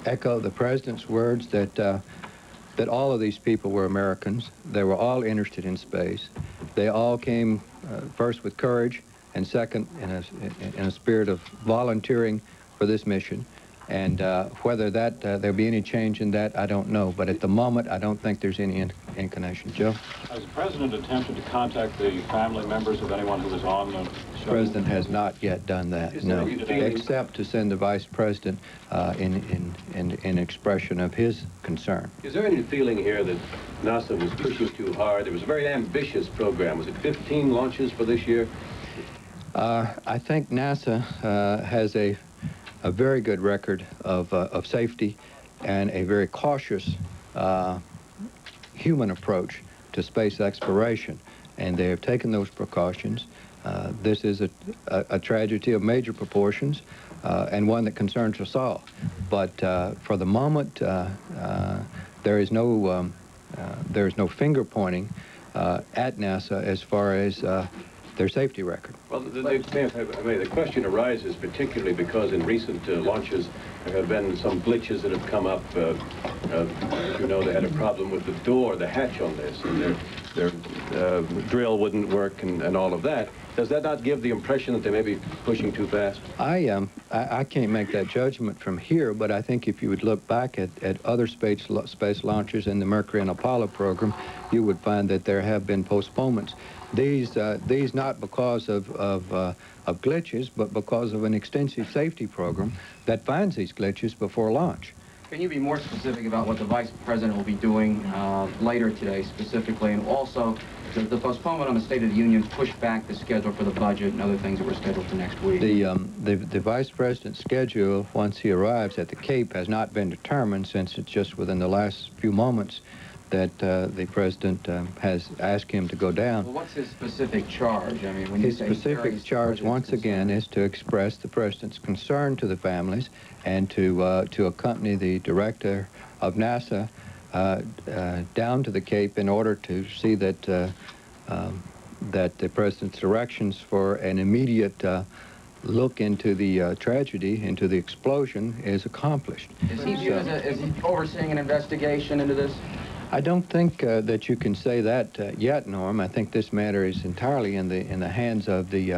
echo the President's words that that all of these people were Americans. They were all interested in space. They all came first with courage and second in a spirit of volunteering for this mission. And whether that there'll be any change in that, I don't know. But at the moment, I don't think there's any inclination. Joe?
Has the President attempted to contact the family members of anyone who was on the
The President has not yet done that, no, except to send the Vice President in expression of his concern.
Is there any feeling here that NASA was pushing too hard? It was a very ambitious program. Was it 15 launches for this year?
I think NASA has a very good record of safety and a very cautious human approach to space exploration, and they have taken those precautions. This is a tragedy of major proportions and one that concerns us all. But for the moment, there is no finger pointing at NASA as far as their safety record.
Well, the question arises particularly because in recent launches there have been some glitches that have come up. As you know, they had a problem with the door, the hatch on this, and their drill wouldn't work and all of that. Does that not give the impression that they may be pushing too fast?
I can't make that judgment from here, but I think if you would look back at other space launches in the Mercury and Apollo program, you would find that there have been postponements. These not because of glitches, but because of an extensive safety program that finds these glitches before launch.
Can you be more specific about what the Vice President will be doing later today specifically, and also the postponement on the State of the Union pushed back the schedule for the budget and other things that were scheduled for next week?
The Vice President's schedule, once he arrives at the Cape, has not been determined, since it's just within the last few moments that the President has asked him to go down.
Well, what's his specific charge? I mean, when
his specific charge, once again, is to express the President's concern to the families and to accompany the Director of NASA down to the Cape in order to see that that the President's directions for an immediate look into the tragedy, into the explosion, is accomplished.
Is he overseeing an investigation into this?
I don't think that you can say that yet, Norm. I think this matter is entirely in the hands of the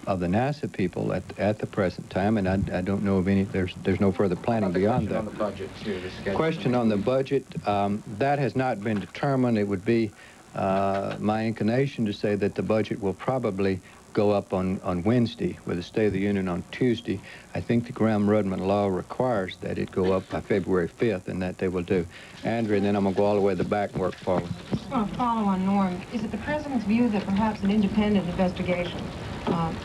NASA people at the present time, and I don't know of any. There's no further planning beyond that.
On the budget too. The
question on the budget, that has not been determined. It would be my inclination to say that the budget will probably go up on Wednesday, with the State of the Union on Tuesday. I think the Graham-Rudman law requires that it go up by February 5th, and that they will do. Andrew, and then I'm going to go all the way to the back and work forward.
I just want to follow on Norm. Is it the President's view that perhaps an independent investigation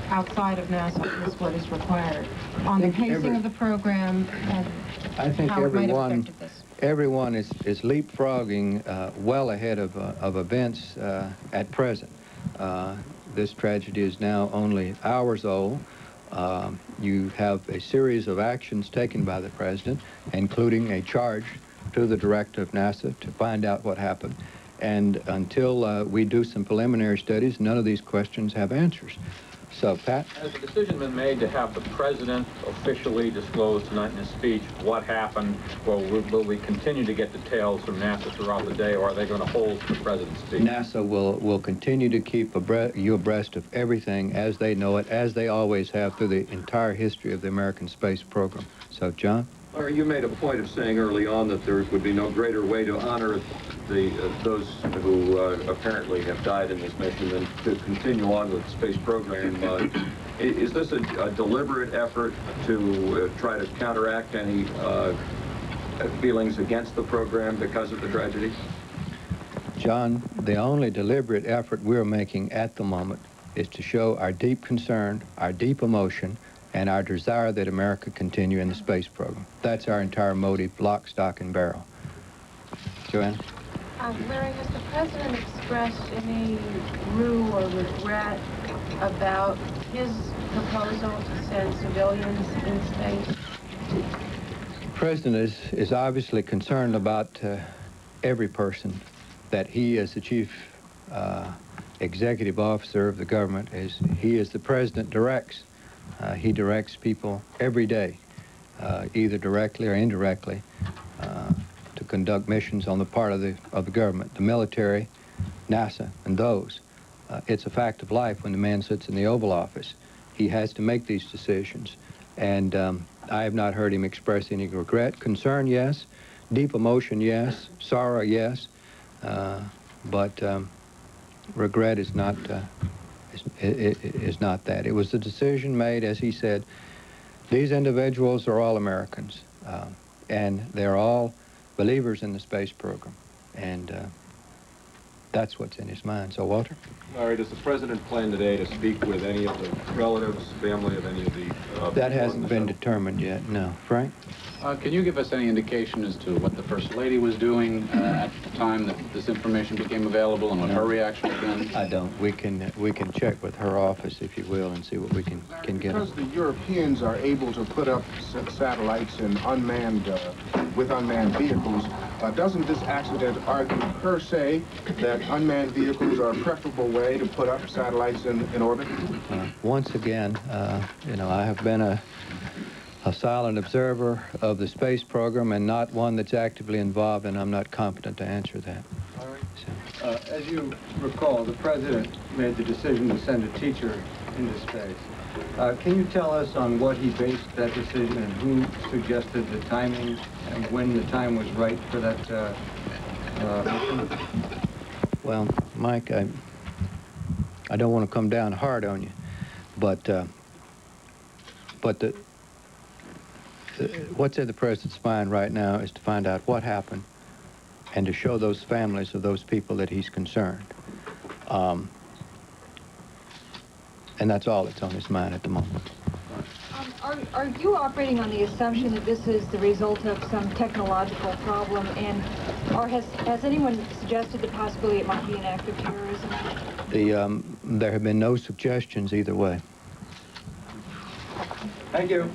outside of NASA is what is required on the pacing of the program and
I think
how it might have affected this?
Everyone is leapfrogging well ahead of events at present. This tragedy is now only hours old. You have a series of actions taken by the President, including a charge to the Director of NASA to find out what happened. And until we do some preliminary studies, none of these questions have answers. So, Pat?
Has the decision been made to have the President officially disclose tonight in his speech what happened? Will we continue to get details from NASA throughout the day, or are they going to hold the President's speech?
NASA will continue to keep you abreast of everything as they know it, as they always have through the entire history of the American space program. So, John?
Larry, you made a point of saying early on that there would be no greater way to honor those who apparently have died in this mission than to continue on with the space program. Is this a deliberate effort to try to counteract any feelings against the program because of the tragedy?
John, the only deliberate effort we're making at the moment is to show our deep concern, our deep emotion, and our desire that America continue in the space program. That's our entire motive, lock, stock, and barrel. Joanne?
Larry, has the President expressed any rue or regret about his proposal to send civilians in space?
The President is obviously concerned about every person that he, as the chief executive officer of the government, he as the President directs. He directs people every day, either directly or indirectly, to conduct missions on the part of the government, the military, NASA, and those. It's a fact of life when the man sits in the Oval Office. He has to make these decisions, and I have not heard him express any regret. Concern, yes. Deep emotion, yes. Sorrow, yes. But regret is not that. It was a decision made, as he said. These individuals are all Americans, and they're all believers in the space program, and that's what's in his mind. So, Walter?
Larry, does the President plan today to speak with any of the relatives, family of any of the...
That hasn't been determined yet, no. Frank?
Can you give us any indication as to what the First Lady was doing at the time that this information became available and what her reaction has been?
I don't. We can check with her office, if you will, and see what we can get.
Because the Europeans are able to put up satellites in with unmanned vehicles, doesn't this accident argue per se that unmanned vehicles are a preferable way to put up satellites in orbit?
Once again, you know, I have been a silent observer of the space program and not one that's actively involved, and I'm not competent to answer that.
All right. As you recall, the President made the decision to send a teacher into space. Can you tell us on what he based that decision and who suggested the timing and when the time was right for that mission?
Well, Mike, I don't want to come down hard on you, but what's in the President's mind right now is to find out what happened and to show those families of those people that he's concerned. And that's all that's on his mind at the moment.
Are you operating on the assumption that this is the result of some technological problem, or has anyone suggested the possibility it might be an act of terrorism?
There have been no suggestions either way.
Thank you.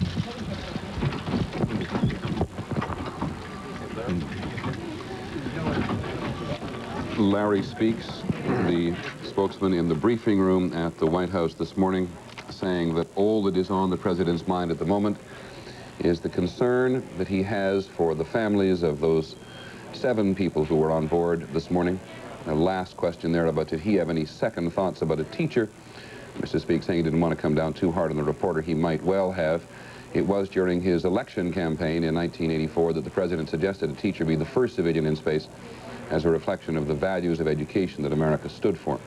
Larry Speaks, the spokesman in the briefing room at the White House this morning, saying that all that is on the President's mind at the moment is the concern that he has for the families of those 7 people who were on board this morning. The last question there about did he have any second thoughts about a teacher. Mr. Speaks saying he didn't want to come down too hard on the reporter. He might well have. It was during his election campaign in 1984 that the President suggested a teacher be the first civilian in space as a reflection of the values of education that America stood for.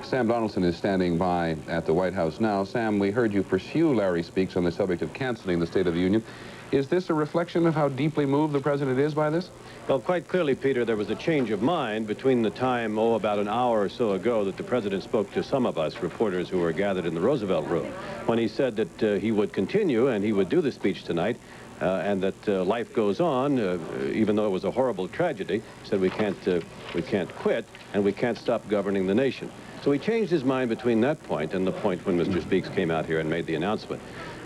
Sam Donaldson is standing by at the White House now. Sam, we heard you pursue Larry Speaks on the subject of canceling the State of the Union. Is this a reflection of how deeply moved the President is by this?
Well, quite clearly, Peter, there was a change of mind between the time, about an hour or so ago, that the President spoke to some of us reporters who were gathered in the Roosevelt Room, when he said that he would continue and he would do the speech tonight, and that life goes on, even though it was a horrible tragedy. He said we can't quit and we can't stop governing the nation. So he changed his mind between that point and the point when Mr. Speaks came out here and made the announcement.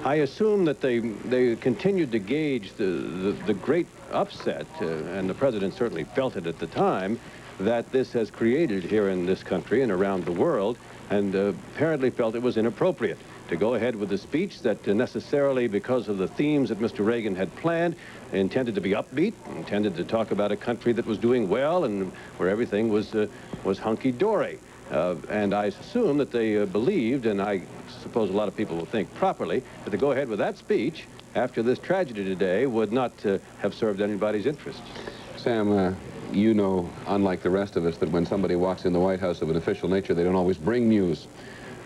I assume that they continued to gauge the great upset, and the President certainly felt it at the time, that this has created here in this country and around the world, and apparently felt it was inappropriate to go ahead with the speech that necessarily, because of the themes that Mr. Reagan had planned, intended to be upbeat, intended to talk about a country that was doing well and where everything was hunky-dory. And I assume that they believed, and I suppose a lot of people will think properly, that to go ahead with that speech after this tragedy today would not have served anybody's interests.
Sam, you know, unlike the rest of us, that when somebody walks in the White House of an official nature, they don't always bring news.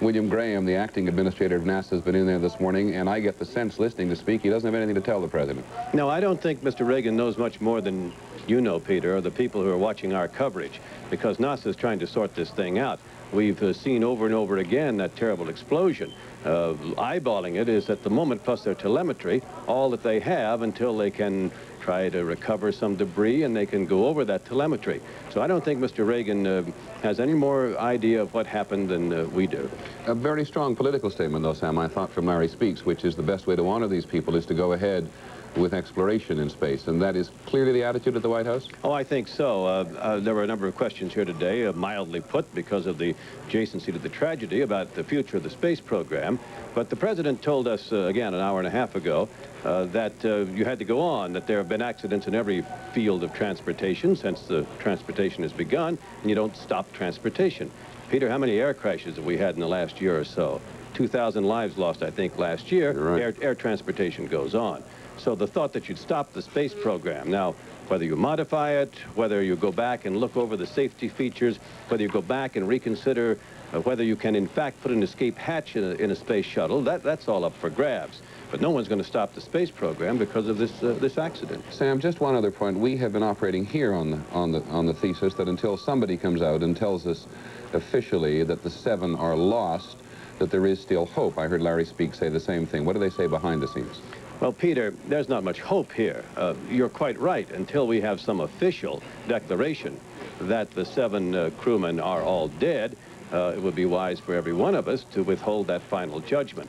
William Graham, the acting administrator of NASA, has been in there this morning, and I get the sense, listening to speak, he doesn't have anything to tell the President.
No, I don't think Mr. Reagan knows much more than you know, Peter, or the people who are watching our coverage, because NASA is trying to sort this thing out. We've seen over and over again that terrible explosion. Eyeballing it is at the moment, plus their telemetry, all that they have until they can try to recover some debris and they can go over that telemetry. So I don't think Mr. Reagan has any more idea of what happened than we do.
A very strong political statement, though, Sam, I thought, from Larry Speaks, which is the best way to honor these people is to go ahead with exploration in space, and that is clearly the attitude at the White House?
Oh, I think so. There were a number of questions here today, mildly put because of the adjacency to the tragedy about the future of the space program. But the president told us, again, an hour and a half ago, that you had to go on, that there have been accidents in every field of transportation since the transportation has begun, and you don't stop transportation. Peter, how many air crashes have we had in the last year or so? 2,000 lives lost, I think, last year.
Right.
Air transportation goes on. So the thought that you'd stop the space program, now, whether you modify it, whether you go back and look over the safety features, whether you go back and reconsider whether you can, in fact, put an escape hatch in a space shuttle, that's all up for grabs. But no one's going to stop the space program because of this accident.
Sam, just one other point. We have been operating here on the thesis that until somebody comes out and tells us officially that the 7 are lost, that there is still hope. I heard Larry Speak say the same thing. What do they say behind the scenes?
Well, Peter, there's not much hope here. You're quite right. Until we have some official declaration that the 7 crewmen are all dead, it would be wise for every one of us to withhold that final judgment.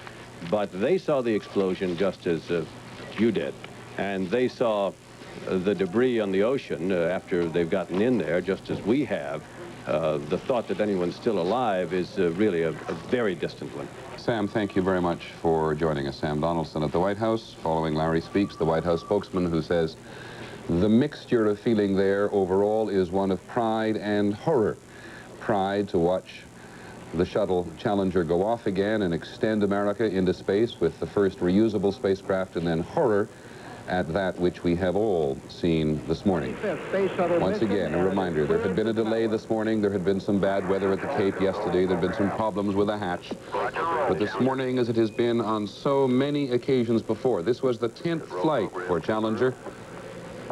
But they saw the explosion just as you did, and they saw the debris on the ocean after they've gotten in there, just as we have. The thought that anyone's still alive is really a very distant one.
Sam, thank you very much for joining us. Sam Donaldson at the White House, following Larry Speaks, the White House spokesman, who says the mixture of feeling there overall is one of pride and horror. Pride to watch the shuttle Challenger go off again and extend America into space with the first reusable spacecraft, and then horror at that which we have all seen this morning. Once again, a reminder, there had been a delay this morning. There had been some bad weather at the Cape yesterday. There had been some problems with a hatch. But this morning, as it has been on so many occasions before, this was the 10th flight for Challenger.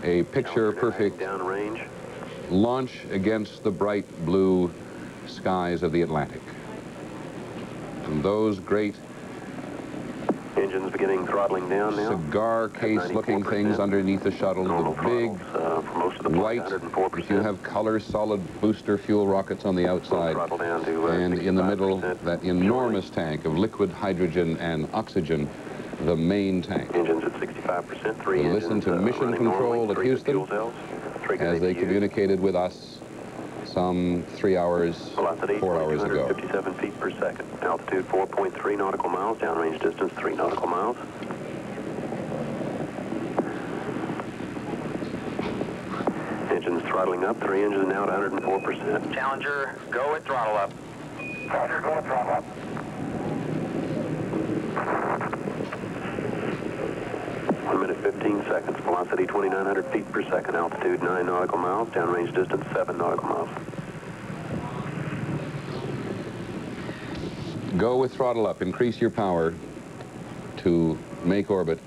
A picture-perfect launch against the bright blue skies of the Atlantic. And those great
engines beginning throttling down now.
Cigar case-looking things underneath the shuttle, the big white, if you have color, solid booster fuel rockets on the outside, and in the middle, that enormous tank of liquid hydrogen and oxygen, the main tank.
Engines at 65%.
We listened to mission control at Houston as they communicated with us some 4 hours ago.
57 feet per second. Altitude 4.3 nautical miles. Downrange distance 3 nautical miles. Engines throttling up. 3 engines now at 104%.
Challenger, go at throttle up.
Challenger, go at throttle up. 1 minute 15 seconds. Velocity 2,900 feet per second. Altitude 9 nautical miles. Downrange distance 7 nautical miles.
Go with throttle up. Increase your power to make orbit.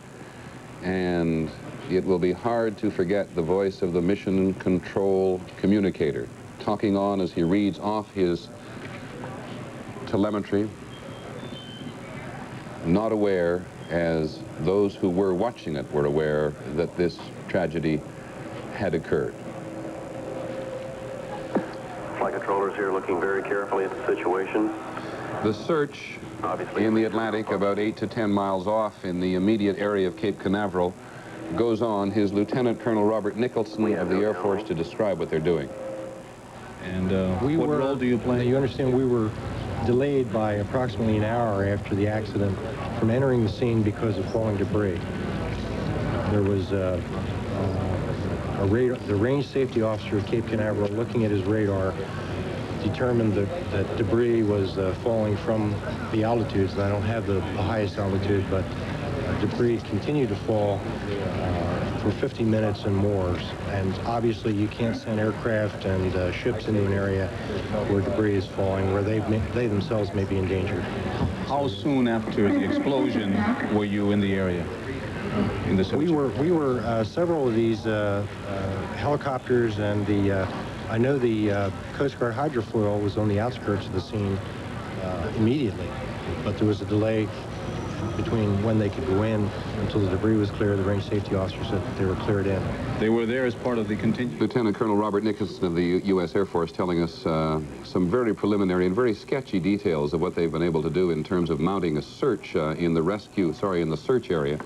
And it will be hard to forget the voice of the mission control communicator, talking on as he reads off his telemetry, not aware, as those who were watching it were aware, that this tragedy had occurred.
Flight controllers here looking very carefully at the situation.
The search in the Atlantic, about 8 to 10 miles off in the immediate area of Cape Canaveral, goes on. Here's Lieutenant Colonel Robert Nicholson of the Air Force to describe what they're doing.
And what role do you play? You understand we were delayed by approximately an hour after the accident from entering the scene because of falling debris. There was the range safety officer at Cape Canaveral, looking at his radar, determined that debris was falling from the altitudes. And I don't have the highest altitude, but debris continued to fall for 50 minutes and more. And obviously you can't send aircraft and ships into an area where debris is falling, where they themselves may be endangered.
How soon after the explosion were you in the area? In the
we were several of these helicopters, and I know the Coast Guard hydrofoil was on the outskirts of the scene immediately, but there was a delay between when they could go in until the debris was clear. The range safety officer said that they were cleared in.
They were there as part of the contingent.
Lieutenant Colonel Robert Nicholson of the U.S. Air Force telling us some very preliminary and very sketchy details of what they've been able to do in terms of mounting a search in the search area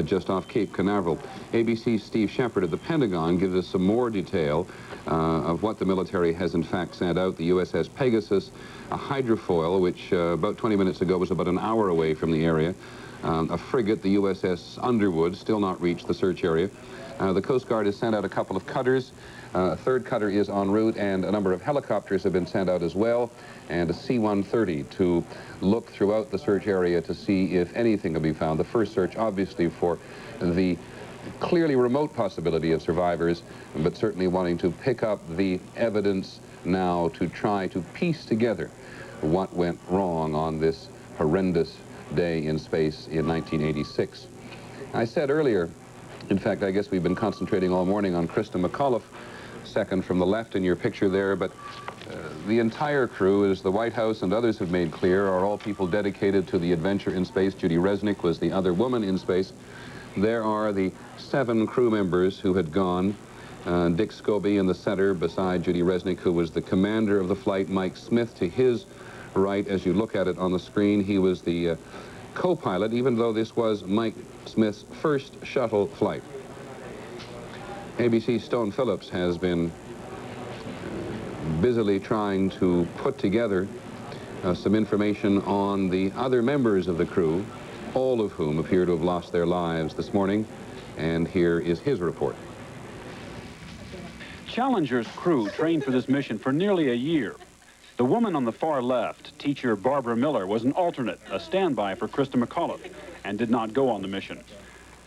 just off Cape Canaveral. ABC's Steve Shepard at the Pentagon gives us some more detail of what the military has in fact sent out. The USS Pegasus, a hydrofoil, which about 20 minutes ago was about an hour away from the area. A frigate, the USS Underwood, still not reached the search area. The Coast Guard has sent out a couple of cutters. A third cutter is en route, and a number of helicopters have been sent out as well, and a C-130 to look throughout the search area to see if anything can be found. The first search, obviously, for the clearly remote possibility of survivors, but certainly wanting to pick up the evidence now to try to piece together what went wrong on this horrendous day in space in 1986. I said earlier, in fact, I guess we've been concentrating all morning on Krista McAuliffe, second from the left in your picture there, but the entire crew, as the White House and others have made clear, are all people dedicated to the adventure in space. Judy Resnick was the other woman in space. There are the 7 crew members who had gone. Dick Scobie in the center beside Judy Resnick, who was the commander of the flight. Mike Smith to his right, as you look at it on the screen. He was the co-pilot, even though this was Mike Smith's first shuttle flight. ABC's Stone Phillips has been busily trying to put together some information on the other members of the crew, all of whom appear to have lost their lives this morning, and here is his report.
Challenger's crew trained for this mission for nearly a year. The woman on the far left, teacher Barbara Miller, was an alternate, a standby for Krista McAuliffe, and did not go on the mission.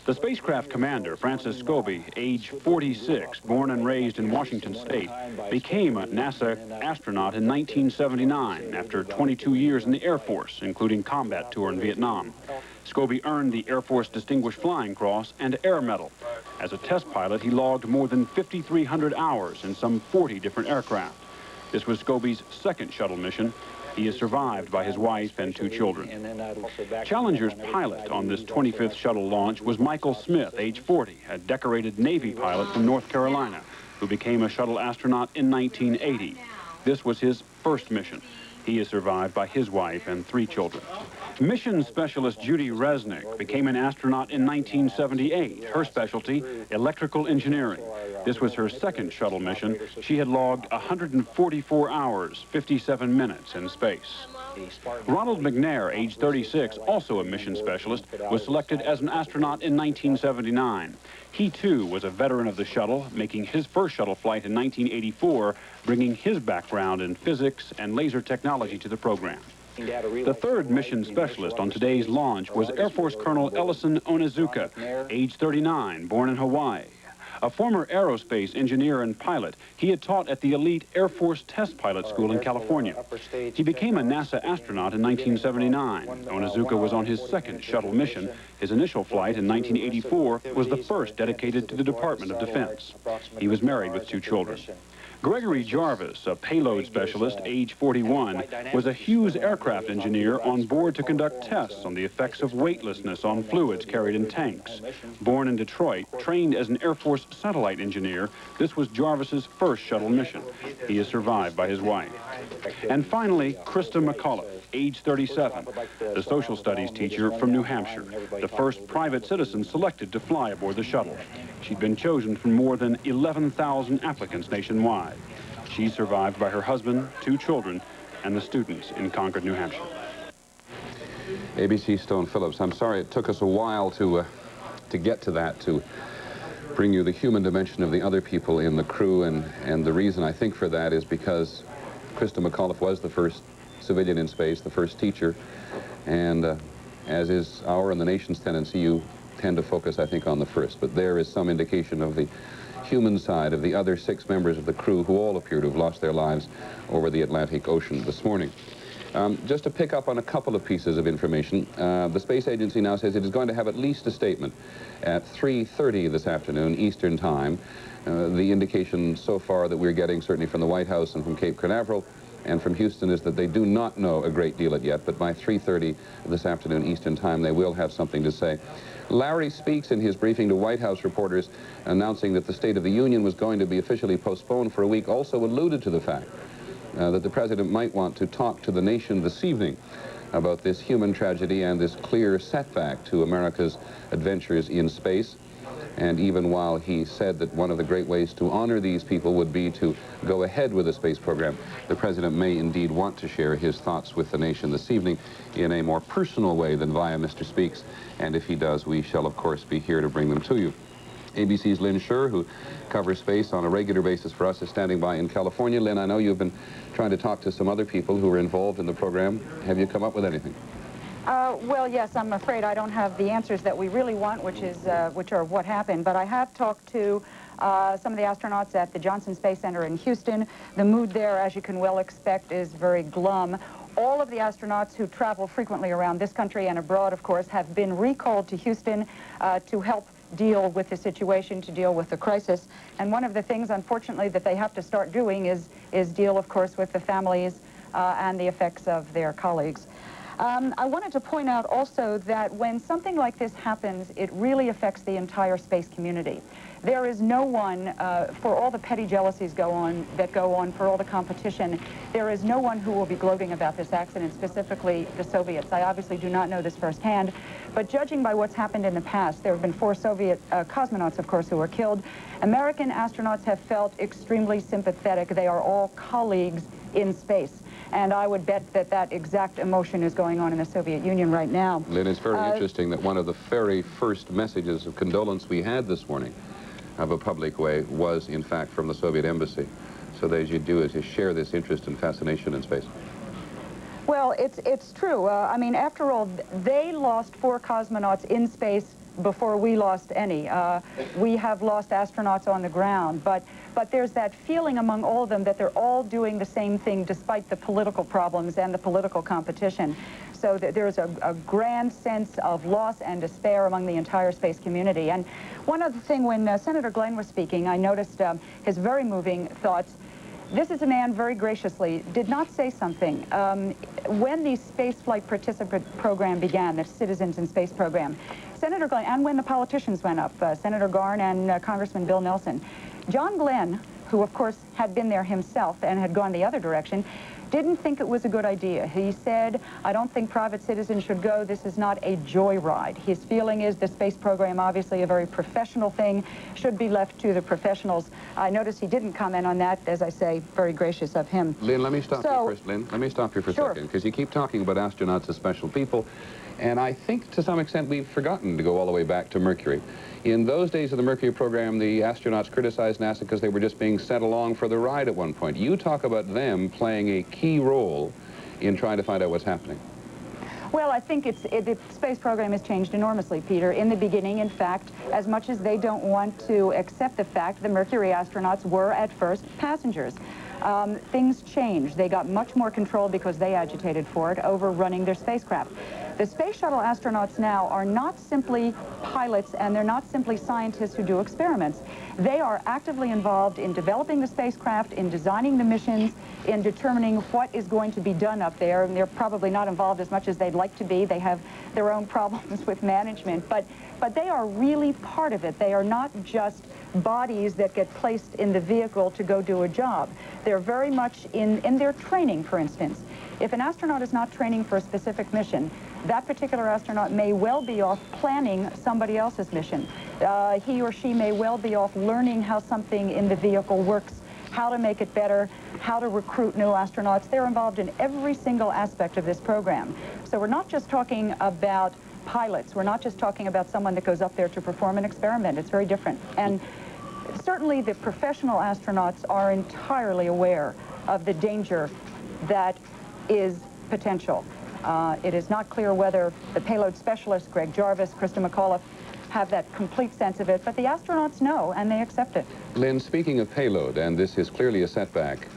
The spacecraft commander, Francis Scobie, age 46, born and raised in Washington State, became a NASA astronaut in 1979 after 22 years in the Air Force, including combat tour in Vietnam. Scobie earned the Air Force Distinguished Flying Cross and Air Medal. As a test pilot, he logged more than 5,300 hours in some 40 different aircraft. This was Scobie's second shuttle mission. He is survived by his wife and 2 children. Challenger's pilot on this 25th shuttle launch was Michael Smith, age 40, a decorated Navy pilot from North Carolina, who became a shuttle astronaut in 1980. This was his first mission. He is survived by his wife and 3 children. Mission specialist Judy Resnick became an astronaut in 1978. Her specialty, electrical engineering. This was her second shuttle mission. She had logged 144 hours, 57 minutes in space. Ronald McNair, age 36, also a mission specialist, was selected as an astronaut in 1979. He, too, was a veteran of the shuttle, making his first shuttle flight in 1984, bringing his background in physics and laser technology to the program. The third mission specialist on today's launch was Air Force Colonel Ellison Onizuka, age 39, born in Hawaii. A former aerospace engineer and pilot, he had taught at the elite Air Force Test Pilot School in California. He became a NASA astronaut in 1979. Onizuka was on his second shuttle mission. His initial flight in 1984 was the first dedicated to the Department of Defense. He was married with 2 children. Gregory Jarvis, a payload specialist, age 41, was a Hughes aircraft engineer on board to conduct tests on the effects of weightlessness on fluids carried in tanks. Born in Detroit, trained as an Air Force satellite engineer, this was Jarvis's first shuttle mission. He is survived by his wife. And finally, Krista McAuliffe, age 37, the social studies teacher from New Hampshire, the first private citizen selected to fly aboard the shuttle. She'd been chosen from more than 11,000 applicants nationwide. She's survived by her husband, 2 children, and the students in Concord, New Hampshire.
ABC Stone Phillips, I'm sorry it took us a while to get to that, to bring you the human dimension of the other people in the crew, and the reason I think for that is because Krista McAuliffe was the first civilian in space, the first teacher, and as is our and the nation's tendency, you tend to focus, I think, on the first. But there is some indication of the human side of the other 6 members of the crew who all appear to have lost their lives over the Atlantic Ocean this morning. Just to pick up on a couple of pieces of information, the Space Agency now says it is going to have at least a statement at 3:30 this afternoon Eastern Time. The indication so far that we're getting, certainly from the White House and from Cape Canaveral and from Houston, is that they do not know a great deal yet, but by 3:30 this afternoon Eastern Time they will have something to say. Larry Speaks in his briefing to White House reporters announcing that the State of the Union was going to be officially postponed for a week also alluded to the fact that the president might want to talk to the nation this evening. about this human tragedy and this clear setback to America's adventures in space. And even while he said that one of the great ways to honor these people would be to go ahead with the space program, the President may indeed want to share his thoughts with the nation this evening in a more personal way than via Mr. Speaks. And if he does, we shall, of course, be here to bring them to you. ABC's Lynn Scher, who covers space on a regular basis for us, is standing by in California. Lynn, I know you've been trying to talk to some other people who are involved in the program. Have you come up with anything?
Well, yes, I'm afraid I don't have the answers that we really want, which are what happened. But I have talked to some of the astronauts at the Johnson Space Center in Houston. The mood there, as you can well expect, is very glum. All of the astronauts who travel frequently around this country and abroad, of course, have been recalled to Houston to help deal with the situation, to deal with the crisis. And one of the things, unfortunately, that they have to start doing is deal, of course, with the families and the effects of their colleagues. I wanted to point out also that when something like this happens, it really affects the entire space community. There is no one, for all the petty jealousies that go on, for all the competition, there is no one who will be gloating about this accident, specifically the Soviets. I obviously do not know this firsthand, but judging by what's happened in the past, there have been 4 Soviet cosmonauts, of course, who were killed. American astronauts have felt extremely sympathetic. They are all colleagues in space. And I would bet that that exact emotion is going on in the Soviet Union right now.
Lynn, it's very interesting that one of the very first messages of condolence we had this morning of a public way was, in fact, from the Soviet embassy. So that as you do is you share this interest and fascination in space.
Well, it's true. I mean, after all, they lost 4 cosmonauts in space before we lost any. We have lost astronauts on the ground, but there's that feeling among all of them that they're all doing the same thing despite the political problems and the political competition. So that there's a grand sense of loss and despair among the entire space community. And one other thing, when Senator Glenn was speaking, I noticed his very moving thoughts. This is a man very graciously did not say something. When the spaceflight participant program began, the Citizens in Space program, Senator Glenn, and when the politicians went up, Senator Garn and Congressman Bill Nelson, John Glenn, who of course had been there himself and had gone the other direction, didn't think it was a good idea. He said, I don't think private citizens should go. This is not a joyride. His feeling is the space program, obviously a very professional thing, should be left to the professionals. I noticed he didn't comment on that, as I say, very gracious of him.
Lynn, let me stop you first, Lynn. Let me stop you for a second, because you keep talking about astronauts as special people, and I think to some extent we've forgotten to go all the way back to Mercury. In those days of the Mercury program, the astronauts criticized NASA because they were just being sent along for the ride at one point. You talk about them playing a key role in trying to find out what's happening.
Well, I think the space program has changed enormously, Peter. In the beginning, in fact, as much as they don't want to accept the fact, the Mercury astronauts were at first passengers. Things changed. They got much more control because they agitated for it over running their spacecraft. The space shuttle astronauts now are not simply pilots, and they're not simply scientists who do experiments. They are actively involved in developing the spacecraft, in designing the missions, in determining what is going to be done up there. And they're probably not involved as much as they'd like to be. They have their own problems with management, but they are really part of it. They are not just bodies that get placed in the vehicle to go do a job. They're very much in their training, for instance. If an astronaut is not training for a specific mission, that particular astronaut may well be off planning somebody else's mission. He or she may well be off learning how something in the vehicle works, how to make it better, how to recruit new astronauts. They're involved in every single aspect of this program. So we're not just talking about pilots. We're not just talking about someone that goes up there to perform an experiment. It's very different. And certainly the professional astronauts are entirely aware of the danger that is potential. It is not clear whether the payload specialists, Greg Jarvis, Krista McAuliffe, have that complete sense of it, but the astronauts know, and they accept it.
Lynn, speaking of payload, and this is clearly a setback,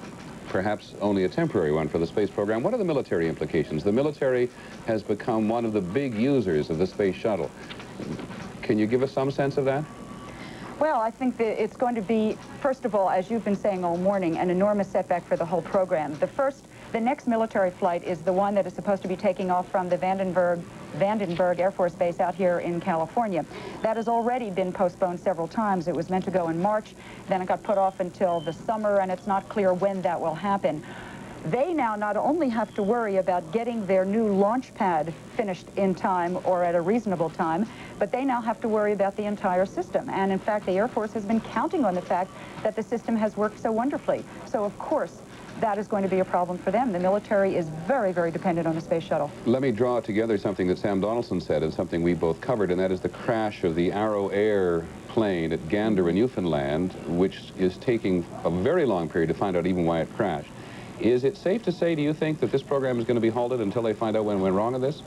perhaps only a temporary one for the space program, what are the military implications? The military has become one of the big users of the space shuttle. Can you give us some sense of that?
Well, I think that it's going to be, first of all, as you've been saying all morning, an enormous setback for the whole program. The next military flight is the one that is supposed to be taking off from the Vandenberg Air Force Base out here in California. That has already been postponed several times. It was meant to go in March, then it got put off until the summer, and it's not clear when that will happen. They now not only have to worry about getting their new launch pad finished in time or at a reasonable time, but they now have to worry about the entire system. And in fact, the Air Force has been counting on the fact that the system has worked so wonderfully. So of course, that is going to be a problem for them. The military is very, very dependent on the space shuttle.
Let me draw together something that Sam Donaldson said and something we both covered, and that is the crash of the Arrow Air plane at Gander in Newfoundland, which is taking a very long period to find out even why it crashed. Is it safe to say, do you think, that this program is going to be halted until they find out when it went wrong on this?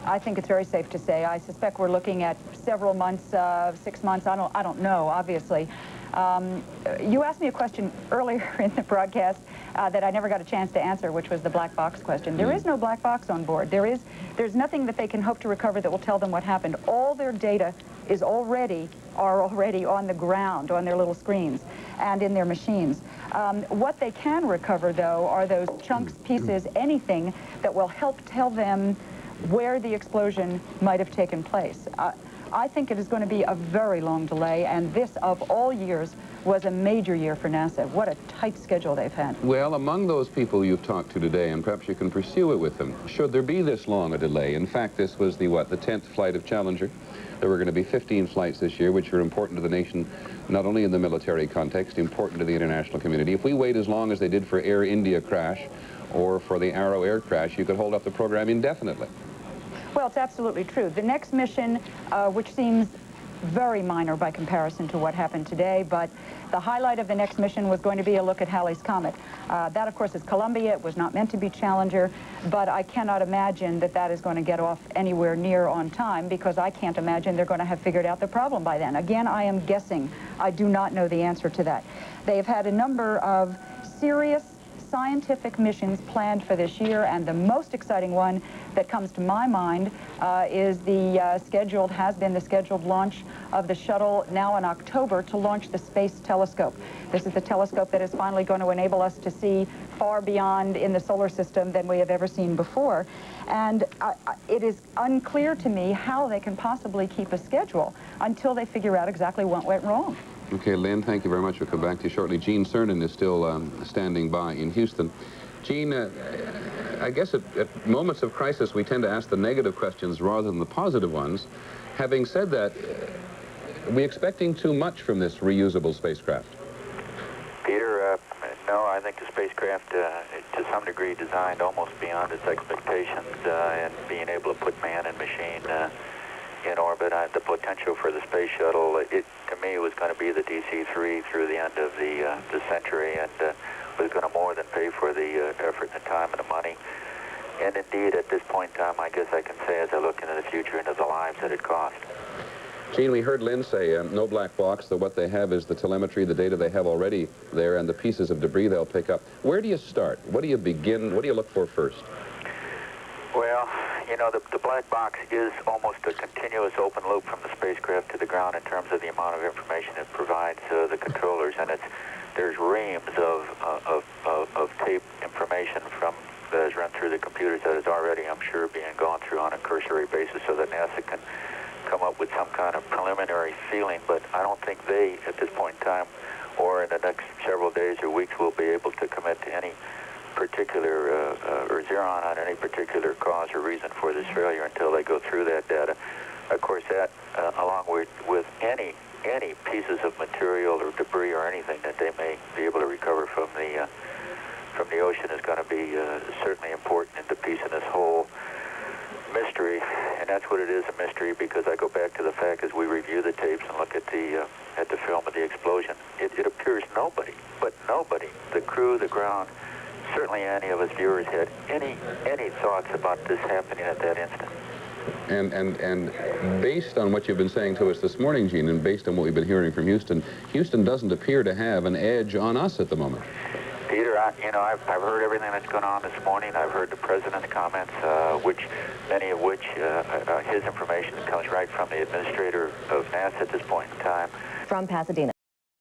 I think it's very safe to say. I suspect we're looking at several months, 6 months. I don't know, obviously. You asked me a question earlier in the broadcast that I never got a chance to answer, which was the black box question. There is no black box on board. There's nothing that they can hope to recover that will tell them what happened. All their data is already on the ground, on their little screens and in their machines. What they can recover, though, are those chunks, pieces, anything that will help tell them where the explosion might have taken place. I think it is going to be a very long delay, and this, of all years, was a major year for NASA. What a tight schedule they've had.
Well, among those people you've talked to today, and perhaps you can pursue it with them, should there be this long a delay? In fact, this was the 10th flight of Challenger. There were going to be 15 flights this year, which are important to the nation, not only in the military context, important to the international community. If we wait as long as they did for Air India crash or for the Arrow Air crash, you could hold up the program indefinitely.
Well, it's absolutely true. The next mission, which seems very minor by comparison to what happened today, but the highlight of the next mission was going to be a look at Halley's Comet. That, of course, is Columbia. It was not meant to be Challenger, but I cannot imagine that that is going to get off anywhere near on time, because I can't imagine they're going to have figured out the problem by then. Again, I am guessing. I do not know the answer to that. They have had a number of serious scientific missions planned for this year, and the most exciting one that comes to my mind is has been the scheduled launch of the shuttle now in October to launch the Space Telescope. This is the telescope that is finally going to enable us to see far beyond in the solar system than we have ever seen before. And it is unclear to me how they can possibly keep a schedule until they figure out exactly what went wrong.
Okay, Lynn, thank you very much. We'll come back to you shortly. Gene Cernan is still standing by in Houston. Gene, I guess at moments of crisis, we tend to ask the negative questions rather than the positive ones. Having said that, are we expecting too much from this reusable spacecraft?
Peter, no, I think the spacecraft, to some degree, designed almost beyond its expectations and being able to put man and machine in orbit. The potential for the space shuttle, to me, was going to be the DC-3 through the end of the century, and was going to more than pay for the effort and the time and the money. And indeed, at this point in time, I guess I can say, as I look into the future, into the lives that it cost.
Gene, we heard Lynn say no black box, that what they have is the telemetry, the data they have already there, and the pieces of debris they'll pick up. Where do you start? What do you begin? What do you look for first?
Well, you know, the black box is almost a continuous open loop from the spacecraft to the ground in terms of the amount of information it provides the controllers, and there's reams of tape information that is run through the computers that is already, I'm sure, being gone through on a cursory basis so that NASA can come up with some kind of preliminary feeling, but I don't think they, at this point in time, or in the next several days or weeks, will be able to commit to any particular, or zero on any particular cause or reason for this failure until they go through that data. Of course, that, along with any pieces of material or debris or anything that they may be able to recover from the ocean, is going to be certainly important in the piece in this whole mystery. And that's what it is, a mystery, because I go back to the fact as we review the tapes and look at the film of the explosion, it appears nobody, the crew, the ground, certainly any of us viewers, had any thoughts about this happening at that instant.
And based on what you've been saying to us this morning, Gene, and based on what we've been hearing from Houston, Houston doesn't appear to have an edge on us at the moment.
Peter, I've heard everything that's going on this morning. I've heard the President's comments, many of which his information comes right from the administrator of NASA at this point in time.
From Pasadena.